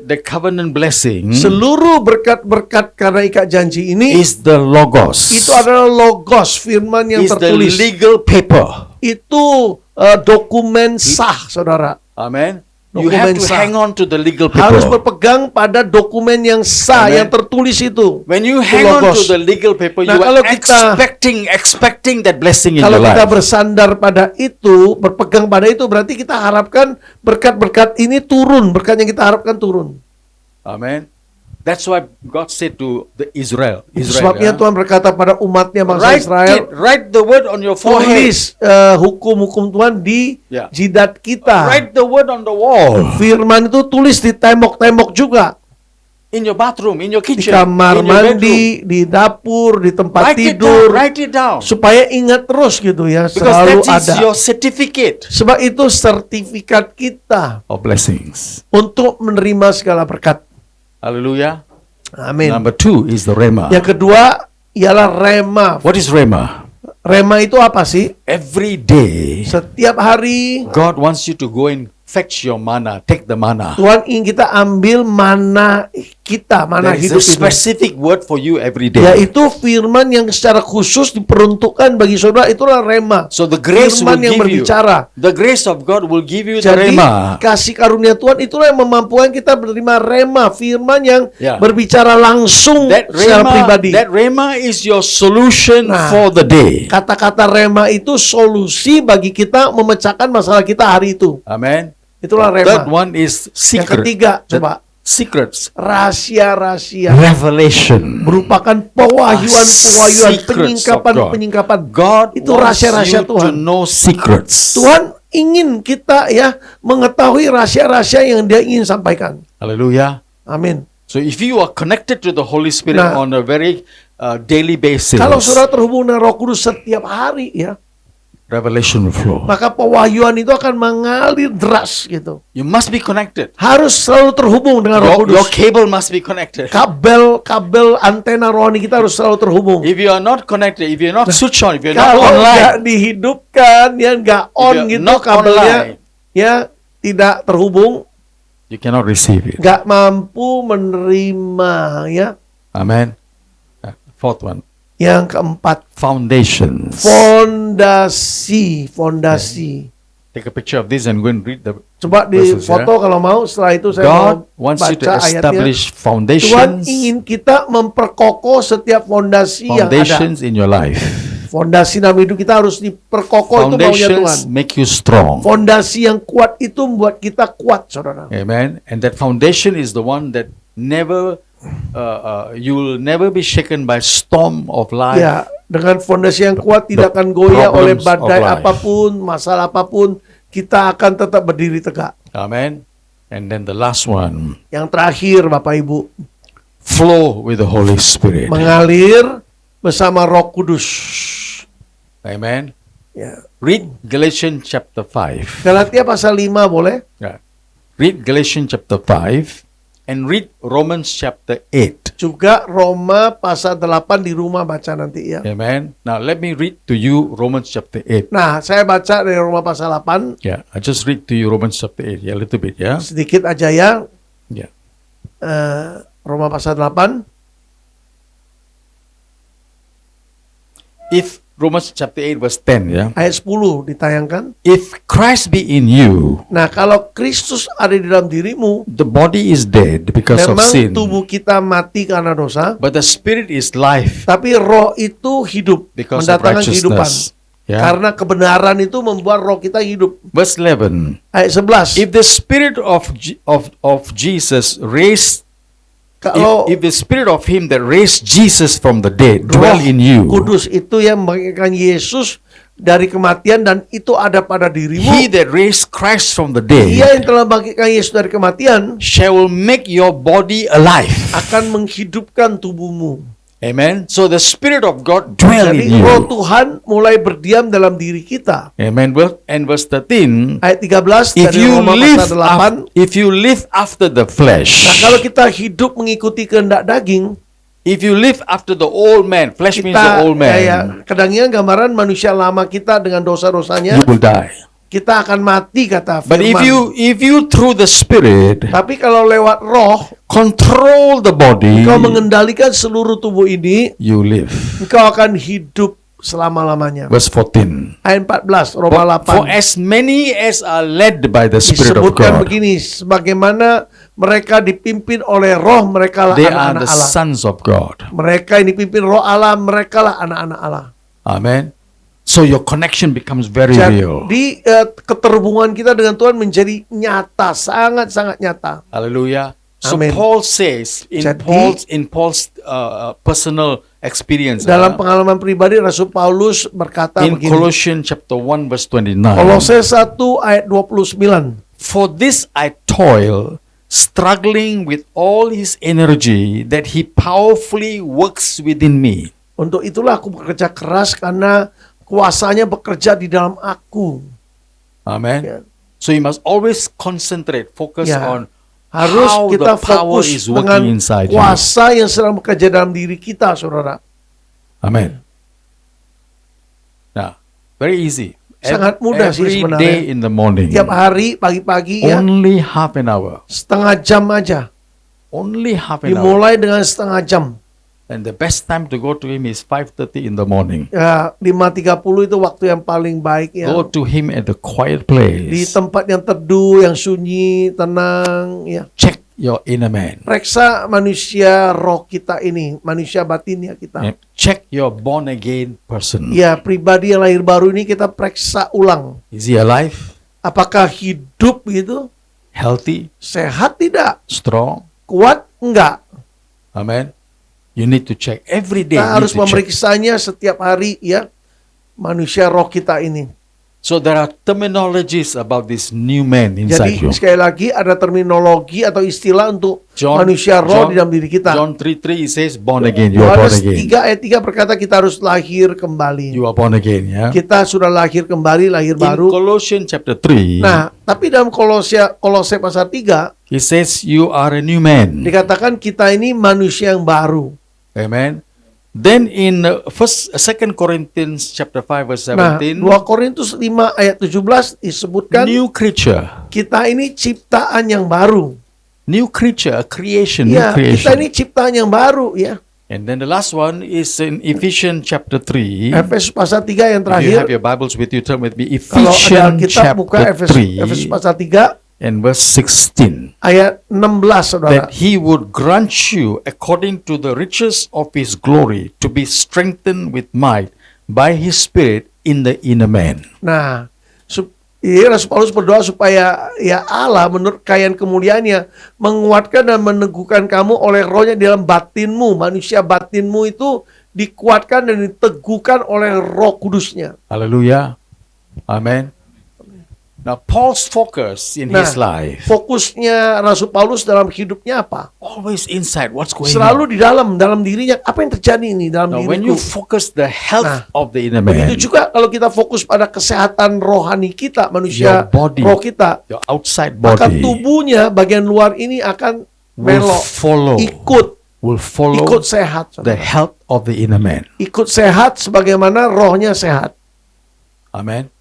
the covenant blessing Seluruh berkat-berkat karena ikat janji ini is the logos. itu adalah logos, firman yang is the tertulis. legal paper. Itu dokumen sah, saudara. Amen. You have Dokumen to sah. hang on to the legal Harus paper. berpegang pada dokumen yang sah, Amen. yang tertulis itu. When you Itu hang on to logos. the legal paper, Nah, you are kalau kita- expecting that blessing in Kalau your kita life. bersandar pada itu, berpegang pada itu, berarti kita harapkan berkat-berkat ini turun, berkat yang kita harapkan turun. Amen. That's why God said to the Israel. Sebabnya ya, Tuhan berkata pada umatnya bangsa Israel, write the word on your forehead. tulis hukum-hukum Tuhan di Ya. jidat kita. Write the word on the wall. Firman itu tulis di tembok-tembok juga. In your bathroom, in your Di kitchen, kamar in your bedroom. mandi, di dapur, di tempat Write it down. tidur. Write it down. Supaya ingat terus gitu ya, Because selalu that is ada. your certificate Sebab itu sertifikat kita of blessings. untuk menerima segala berkat. Hallelujah. Amin. Number 2 is the Rhema. Yang kedua ialah rema. What is Rhema? Rema itu apa sih? Every day, Setiap hari God wants you to go and fetch your manna, take the manna. Tuhan ingin kita ambil mana kita, mana There is hidup a itu. specific word for you every day. Yaitu firman yang secara khusus diperuntukkan bagi saudara, itulah rema. So the grace will Firman yang give you, berbicara. the grace of God will give you the Jadi Rhema. kasih karunia Tuhan itulah yang memampukan kita menerima rema, firman yang Ya. berbicara langsung That secara pribadi. Rhema is your solution Nah. for the day. Kata-kata rema itu solusi bagi kita memecahkan masalah kita hari itu. Amen. Itulah Third rema. one is Yang secret. ketiga, The coba secrets. rahasia-rahasia Revelation. merupakan pewahyuan-pewahyuan, Secrets of penyingkapan-penyingkapan. God Itu wants rahasia-rahasia you to Tuhan. know secrets. Tuhan ingin kita ya mengetahui rahasia-rahasia yang Dia ingin sampaikan. Hallelujah. Amin. So if you are connected to the Holy Spirit Nah. on a very daily basis, Kalau saudara terhubung dengan Roh Kudus setiap hari ya, revelation will flow. maka pewahyuan itu akan mengalir deras gitu. You must be connected. Harus selalu terhubung dengan Roh Your Kudus. cable must be connected. Kabel antena rohani kita harus selalu terhubung. If you are not connected, if you're not switched on, if you're not Kalau nggak online, dihidupkan, ya nggak on you're gitu not kabelnya, online, ya tidak terhubung, you cannot receive it. nggak mampu menerima ya. Amen. Fourth one, Yang keempat, foundations. fondasi. Take a picture of this and go and read the Coba di verses, foto kalau mau. Setelah itu saya God mau wants you to baca ayatnya. establish Tuhan foundations, ingin kita memperkokoh setiap fondasi yang ada. foundations in your life. Fondasi dalam hidup kita harus diperkokoh, itu maunya Tuhan. Foundations make you strong. Fondasi yang kuat itu membuat kita kuat, saudara. Amen. And that foundation is the one that never, you will never be shaken by storm of life. Ya, dengan fondasi yang kuat tidak akan goyah oleh problems of badai life. apapun, masalah apapun, kita akan tetap berdiri tegak. Amen. And then the last one, Yang terakhir, Bapak Ibu, flow with the Holy Spirit. mengalir bersama Roh Kudus. Amen. Ya. Read Galatians chapter 5. Galatia pasal 5 boleh? Yeah. Read Galatians chapter 5 and read Romans chapter 8. Juga Roma pasal 8 di rumah baca nanti ya. Amen. Now let me read to you Romans chapter 8. Nah, saya baca dari Roma pasal 8 Yeah, I just read to you Romans chapter 8. Yeah, a little bit, yeah. sedikit aja ya. Yeah. Roma pasal 8. Romans chapter 8 verse 10 ya. Ayat 10 ditayangkan. If Christ be in you, Nah, kalau Kristus ada di dalam dirimu, the body is dead because of memang sin, tubuh kita mati karena dosa, but the spirit is life tapi roh itu hidup, because of mendatangkan kehidupan. righteousness. Ya. Karena kebenaran itu membuat roh kita hidup. Verse 11. Ayat 11. If the spirit of Jesus raised Kalau if the spirit of him that raised Jesus from the dead dwell Roh in you, Kudus itu yang membangkitkan Yesus dari kematian dan itu ada pada dirimu, he that raised Christ from the Dia dead yang telah membangkitkan Yesus dari kematian shall make your body alive. akan menghidupkan tubuhmu. Amen. So the spirit of God dwell Jadi in roh you. Tuhan mulai berdiam dalam diri kita. Amen. And verse 13, Ayat 13 if dari you Roma live pasal 8. if you live after the flesh, Nah, kalau kita hidup mengikuti kehendak daging, if you live after the old man, flesh means the kita old man, kadangnya gambaran manusia lama kita dengan dosa-dosanya, you will die. kita akan mati kata But if firman. you through the spirit Tapi kalau lewat roh, control the body, engkau mengendalikan seluruh tubuh ini, you live. engkau akan hidup selama-lamanya. Verse 14. Ayat 14 Roma For 8 as many as are led by the Spirit of disebutkan God, begini, sebagaimana mereka dipimpin oleh roh, mereka lah they are anak-anak the Allah. sons of God. Mereka yang dipimpin roh Allah, mereka lah anak-anak Allah. Amen. So your connection becomes very real. Jadi keterhubungan kita dengan Tuhan menjadi nyata, sangat-sangat nyata. Hallelujah. So Amen. Paul says in Jadi- Paul's personal experience Dalam pengalaman pribadi Rasul Paulus berkata in begini. Colossians chapter 1 verse 29. Kolose 1 ayat 29. For this I toil, struggling with all his energy that he powerfully works within me. Untuk itulah aku bekerja keras karena kuasanya bekerja di dalam aku. Amen. Ya. So you must always concentrate, focus Ya. on Harus how kita the power fokus is dengan working inside you. kuasa yang sedang bekerja dalam diri kita, saudara. Amen. Now, very easy. Sangat mudah sih Every sebenarnya. day in the morning. Tiap hari pagi-pagi ya, Only half an hour. setengah jam aja. Only half an hour. Dimulai dengan setengah jam. And the best time to go to him is 5:30 in the morning. Ya, 5.30 itu waktu yang paling baik ya. Go to him at the quiet Di place. tempat yang teduh, yang sunyi, tenang ya. Check your inner man. Periksa manusia roh kita ini, manusia batinnya kita. And check your born again person. Ya, pribadi yang lahir baru ini kita periksa ulang. Is he alive? Apakah hidup gitu? Healthy? Sehat tidak? Strong? Kuat enggak? Amen. You need to check every day. Kita you harus need to check. memeriksanya setiap hari ya. Manusia roh kita ini. So there are terminologies about this new man inside Jadi you. sekali lagi ada terminologi atau istilah untuk manusia roh di dalam diri kita. John 3:3 it says born again. You are born Yohanes again. 3 ayat 3 berkata kita harus lahir kembali. You are born again, ya. Kita sudah lahir kembali, lahir In baru. Colossians chapter 3, Nah, tapi dalam Kolose pasal 3 it says you are a new man. dikatakan kita ini manusia yang baru. Amen. Then in 2 Corinthians chapter 5 verse Nah, 17, 2 Korintus 5 ayat 17 disebutkan new creature. kita ini ciptaan yang baru. New creature, a creation, Ya, new kita creation. ini ciptaan yang baru ya. And then the last one is in Ephesians chapter 3. Efesus pasal 3 yang If you have terakhir. your Bibles with you, turn with me. Kalau ada Ephesians Alkitab buka chapter Efesus 3 pasal 3 and verse 16. ayat 16 saudara. That he would grant you according to the riches of his glory to be strengthened with might by his spirit in the inner man. Nah, Rasul Paulus berdoa supaya ya Allah menurut kekayaan kemuliaannya menguatkan dan meneguhkan kamu oleh rohnya di dalam batinmu. Manusia batinmu itu dikuatkan dan diteguhkan oleh roh kudusnya. Hallelujah. Amen. Now Paul's focus in Nah, his life fokusnya Rasul Paulus dalam hidupnya apa? always inside what's going on. Selalu di dalam dirinya. Apa yang terjadi ini dalam Now when you diriku? focus the health Nah, of the inner man, Begitu juga kalau kita fokus pada kesehatan rohani kita, manusia Your body. roh kita, your outside maka body tubuhnya bagian luar ini akan will belok, follow ikut sehat, the saudara. health of the inner man. Ikut sehat sebagaimana rohnya sehat. Amen.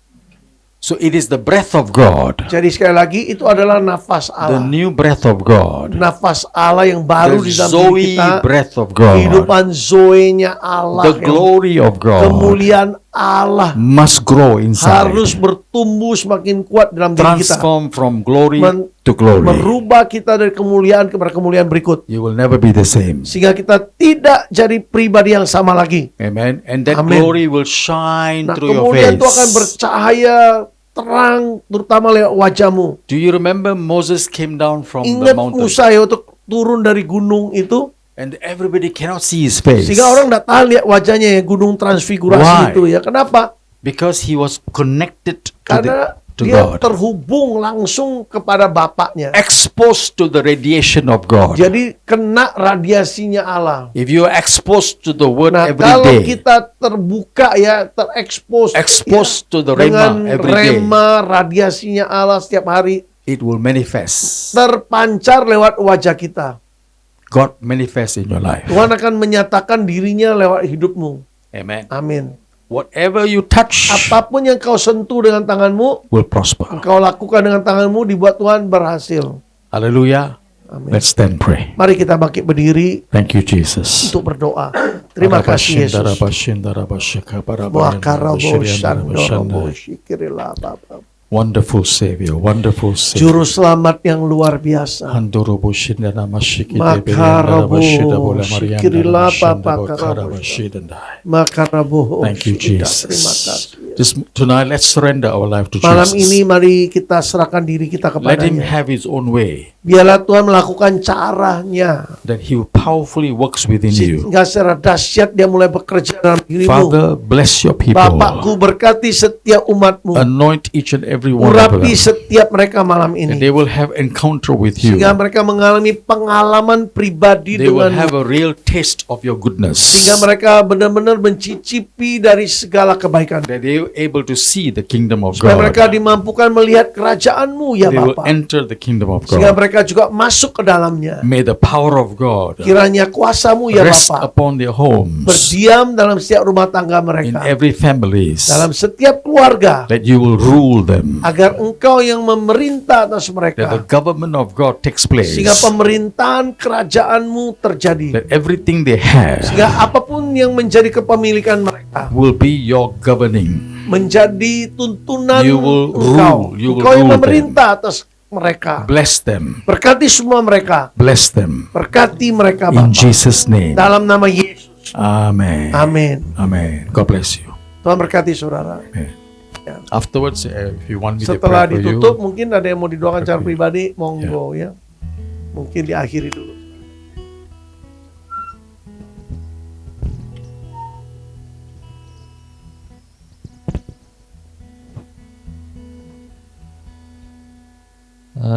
So it is the breath of God, Jadi sekali lagi itu adalah nafas the Allah, new breath of God, nafas Allah yang baru the di dalam diri Zoe kita, breath of God, kehidupan Zoe-nya Allah, the glory of God, kemuliaan Allah must grow inside. harus bertumbuh semakin kuat dalam diri kita. Transform from glory Men- to glory. Merubah kita dari kemuliaan kepada kemuliaan berikut. You will never be the same. Sehingga kita tidak jadi pribadi yang sama lagi. Amen. And that Amen. glory will shine Nah, through your kemuliaan itu akan face. bercahaya terang, terutama lewat wajahmu. Do you remember Moses came down from the Ingat mountain Musa ya untuk turun dari gunung itu, and everybody cannot see his face sehingga orang tidak tahan lihat wajahnya ya, gunung transfigurasi Why? itu ya. Kenapa? because he was connected Karena to dia God, terhubung langsung kepada Bapaknya. exposed to the radiation of God. Jadi kena radiasinya Allah. If you are exposed to the word Nah, every kalau day, kita terbuka ya, terekspos exposed to the dengan rhema every day, rema radiasinya Allah setiap hari it will manifest. terpancar lewat wajah kita. God manifests in your life. Tuhan akan menyatakan dirinya lewat hidupmu. Amen. Amin. Whatever you touch Apapun yang kau sentuh dengan tanganmu, will prosper. engkau lakukan dengan tanganmu, dibuat Tuhan berhasil. Hallelujah. Amin. Let's stand pray. Mari kita bangkit berdiri Thank you, Jesus. untuk berdoa. Terima kasih Yesus. Wakarabo shandorobo shikirila baba. Wonderful Savior, wonderful Savior. Juru selamat yang luar biasa. Handorobo shindana mashiki Makarabo shikirila baba karabo. Makarabo. Thank you, Terima Jesus. kasih. Tonight, let's surrender our life to Malam Jesus. ini mari kita serahkan diri kita Let Him kepadanya. have His own way, Biarlah Tuhan melakukan caranya. that He powerfully works within you. Sehingga secara dahsyat dia mulai bekerja dalam dirimu. Father, bless your people. Bapakku berkati setiap umatmu. Anoint each and every one of Urapi them, setiap mereka malam and ini. they will have encounter with you. Sehingga mereka mengalami pengalaman pribadi They will denganmu. have a real taste of your goodness. Sehingga mereka benar-benar mencicipi dari segala kebaikan. That they are able to see the kingdom of Supaya God. mereka dimampukan melihat kerajaanmu ya They will Bapa. enter the kingdom of Sehingga God. mereka juga masuk ke dalamnya. May the power of God Kiranya kuasamu ya rest Bapa upon their homes, berdiam dalam setiap rumah tangga in mereka. every families, Dalam setiap keluarga. that you will rule them, Agar engkau yang memerintah atas that the mereka. government of God takes place, Sehingga pemerintahan kerajaanmu terjadi. that everything they have Sehingga apapun yang menjadi kepemilikan mereka will be your governing. menjadi tuntunan You will engkau. rule, you will Engkau yang rule memerintah atas mereka. Bless them, Berkati semua mereka. bless them, Berkati mereka in Bapa. Jesus' name. Dalam nama Yesus. Amen. Amin. Amen. God bless you. Tuhan berkati saudara. Amen. Ya. Afterwards, if you want me to Setelah pray for you, ditutup mungkin ada yang mau didoakan secara Okay. pribadi, monggo ya. Mungkin diakhiri dulu.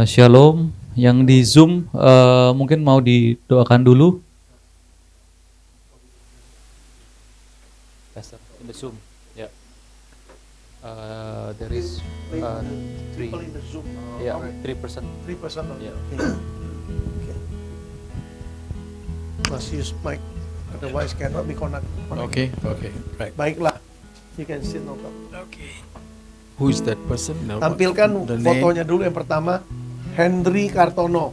Shalom, yang di Zoom mungkin mau didoakan dulu. Pastor, in the Zoom, yeah. There is three, yeah, 3%. 3% Yeah. Okay. Must use mic, otherwise cannot be connected. okay, right. Baiklah, you can sit no problem. Okay. Who is that person? No, Tampilkan the name? fotonya dulu yang pertama, Hendri Kartono.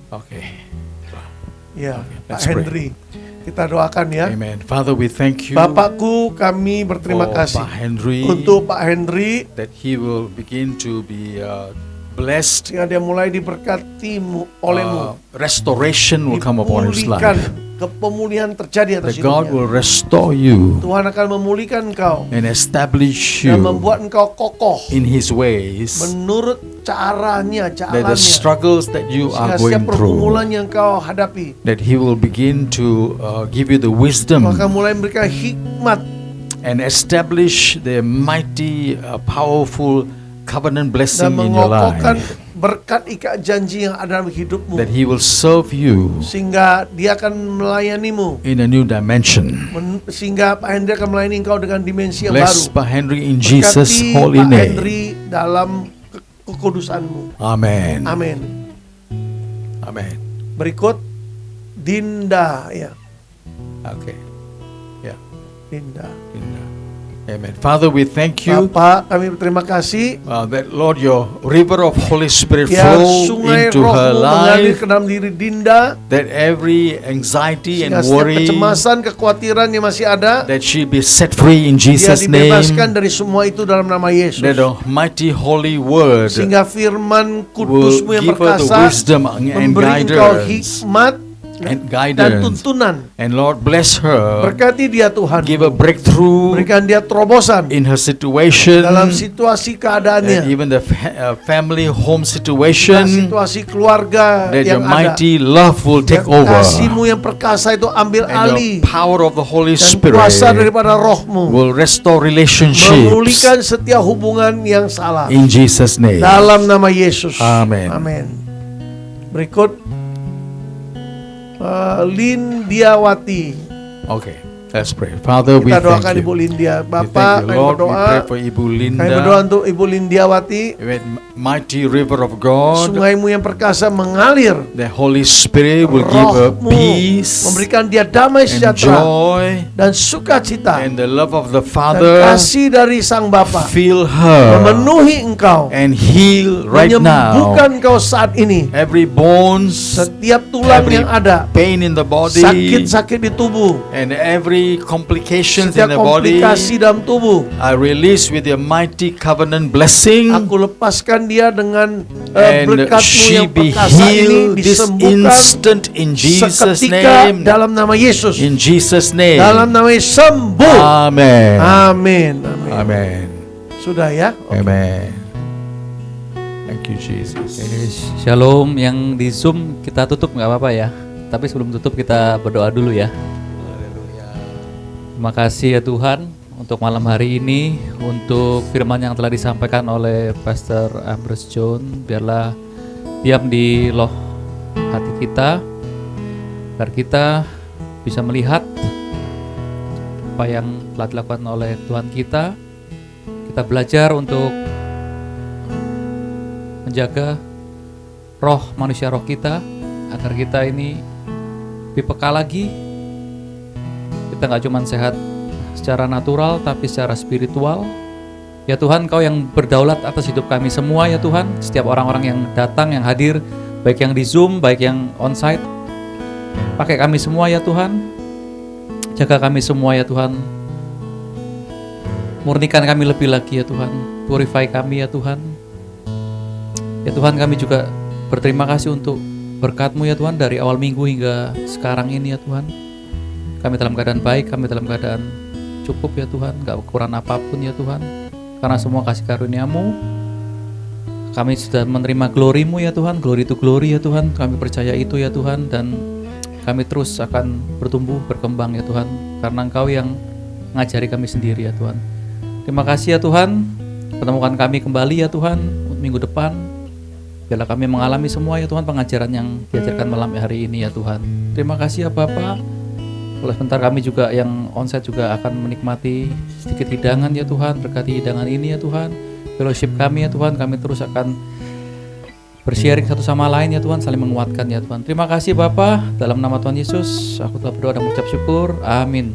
Okay. Ya, Pak let's pray. Hendri. Kita doakan ya. Amen. Father, we thank you Bapakku, kami berterima for kasih Pak Henry, untuk Pak Hendri that he will begin to be blessed. sehingga dia mulai diberkati olehmu. Restoration will come upon his Dipulihkan, life. pemulihan terjadi atas That God hidupnya. will restore you Tuhan akan memulihkan engkau and establish dan you membuat engkau kokoh in His ways. menurut caranya, That the jalannya. struggles that you Sehingga are setiap going through, pergumulan yang kau hadapi, that He will begin to give you the wisdom maka mulai memberikan hikmat and establish the mighty, powerful covenant dan blessing in your mengokohkan life. berkat ikat janji yang ada dalam hidupmu. That He will serve you Sehingga dia akan melayanimu. in a new dimension. Sehingga Pak Hendri akan melayani engkau dengan dimensi yang Bless baru. Pak Henry in Jesus' Berkati holy Pak name. Hendri dalam kekudusanmu. Amen. Amin. Amen. Berikut Dinda ya. Okay. Yeah. Dinda. Linda. Amen. Father, we thank you Bapa, kami berterima kasih that Lord, your river of Holy Spirit biar flow sungai into her rohmu mengalir life, ke dalam diri Dinda, that every anxiety sehingga and setiap worry, kecemasan, kekhawatiran yang masih ada, that she be set free in dia Jesus' dibebaskan name, dari semua itu dalam nama Yesus. that the mighty holy word Sehingga firman will kudusmu yang give her the perkasa wisdom and memberi engkau guidance hikmat and dan guidance. tuntunan. And Lord, bless her, Berkati dia Tuhan. give a breakthrough Berikan dia terobosan in her situation, dalam situasi and keadaannya, even the family home dan situation, situasi keluarga that your yang ada. mighty love will Biar take over, kasihmu yang perkasa itu ambil and alih, the power of the Holy dan Spirit kuasa daripada rohmu will restore relationships memulihkan setiap hubungan yang salah. in Jesus' name. Dalam nama Yesus. Amin. Amin. Berikut Lindiawati. Okay, let's pray. Father, we Kita doakan thank Ibu you. Lindia. We Bapak, thank you, kami Lord. We berdoa. pray for Ibu Kami berdoa Linda, untuk Ibu Lindiawati. with mighty river of God. Sungaimu yang perkasa mengalir. The Holy Spirit will give her Rohmu peace memberikan dia damai and sejahtera joy, dan sukacita and the love of the dan Father kasih dari Sang Bapa fill her memenuhi engkau, and heal right now menyembuhkan engkau saat ini. every bones, Setiap tulang every yang ada, pain in the body, sakit-sakit di tubuh, and every complications in setiap the body. komplikasi dalam tubuh, I release with your mighty covenant blessing, aku lepaskan dia dengan and berkatmu she yang be perkasa ini healed this disembuhkan instant in Jesus' seketika name. dalam nama Yesus. In Jesus' name. Dalam nama Yesus sembuh. Amen. Amin. Amin. Amen. Sudah ya? Amen. Thank you, Jesus. Shalom, yang di Zoom kita tutup nggak apa-apa ya. Tapi sebelum tutup kita berdoa dulu ya. Terima kasih ya Tuhan untuk malam hari ini, untuk firman yang telah disampaikan oleh Pastor Ambrose John. Biarlah diam di loh hati kita, agar kita bisa melihat apa yang telah dilakukan oleh Tuhan kita. Kita belajar untuk menjaga roh manusia, roh kita, agar kita ini lebih peka lagi. Kita nggak cuma sehat secara natural, tapi secara spiritual. Ya Tuhan, Kau yang berdaulat atas hidup kami semua ya Tuhan. Setiap orang-orang yang datang, yang hadir, baik yang di Zoom, baik yang onsite, pakai kami semua ya Tuhan. Jaga kami semua ya Tuhan. Murnikan kami lebih lagi ya Tuhan. Purify kami ya Tuhan. Ya Tuhan, kami juga berterima kasih untuk berkat-Mu ya Tuhan, dari awal minggu hingga sekarang ini ya Tuhan. Kami dalam keadaan baik, kami dalam keadaan cukup ya Tuhan, gak kekurangan apapun ya Tuhan. Karena semua kasih karunia-Mu, kami sudah menerima glory-Mu ya Tuhan. Glory to glory ya Tuhan, kami percaya itu ya Tuhan. Dan kami terus akan bertumbuh, berkembang ya Tuhan, karena Engkau yang mengajari kami sendiri ya Tuhan. Terima kasih ya Tuhan, pertemukan kami kembali ya Tuhan minggu depan. Biarlah kami mengalami semua ya Tuhan pengajaran yang diajarkan malam hari ini ya Tuhan. Terima kasih ya Bapa. Kalau sebentar kami juga yang onsite juga akan menikmati sedikit hidangan ya Tuhan. Berkati hidangan ini ya Tuhan. Fellowship kami ya Tuhan, kami terus akan bersharing satu sama lain ya Tuhan, saling menguatkan ya Tuhan. Terima kasih Bapa, dalam nama Tuhan Yesus aku telah berdoa dan mengucap syukur. Amin.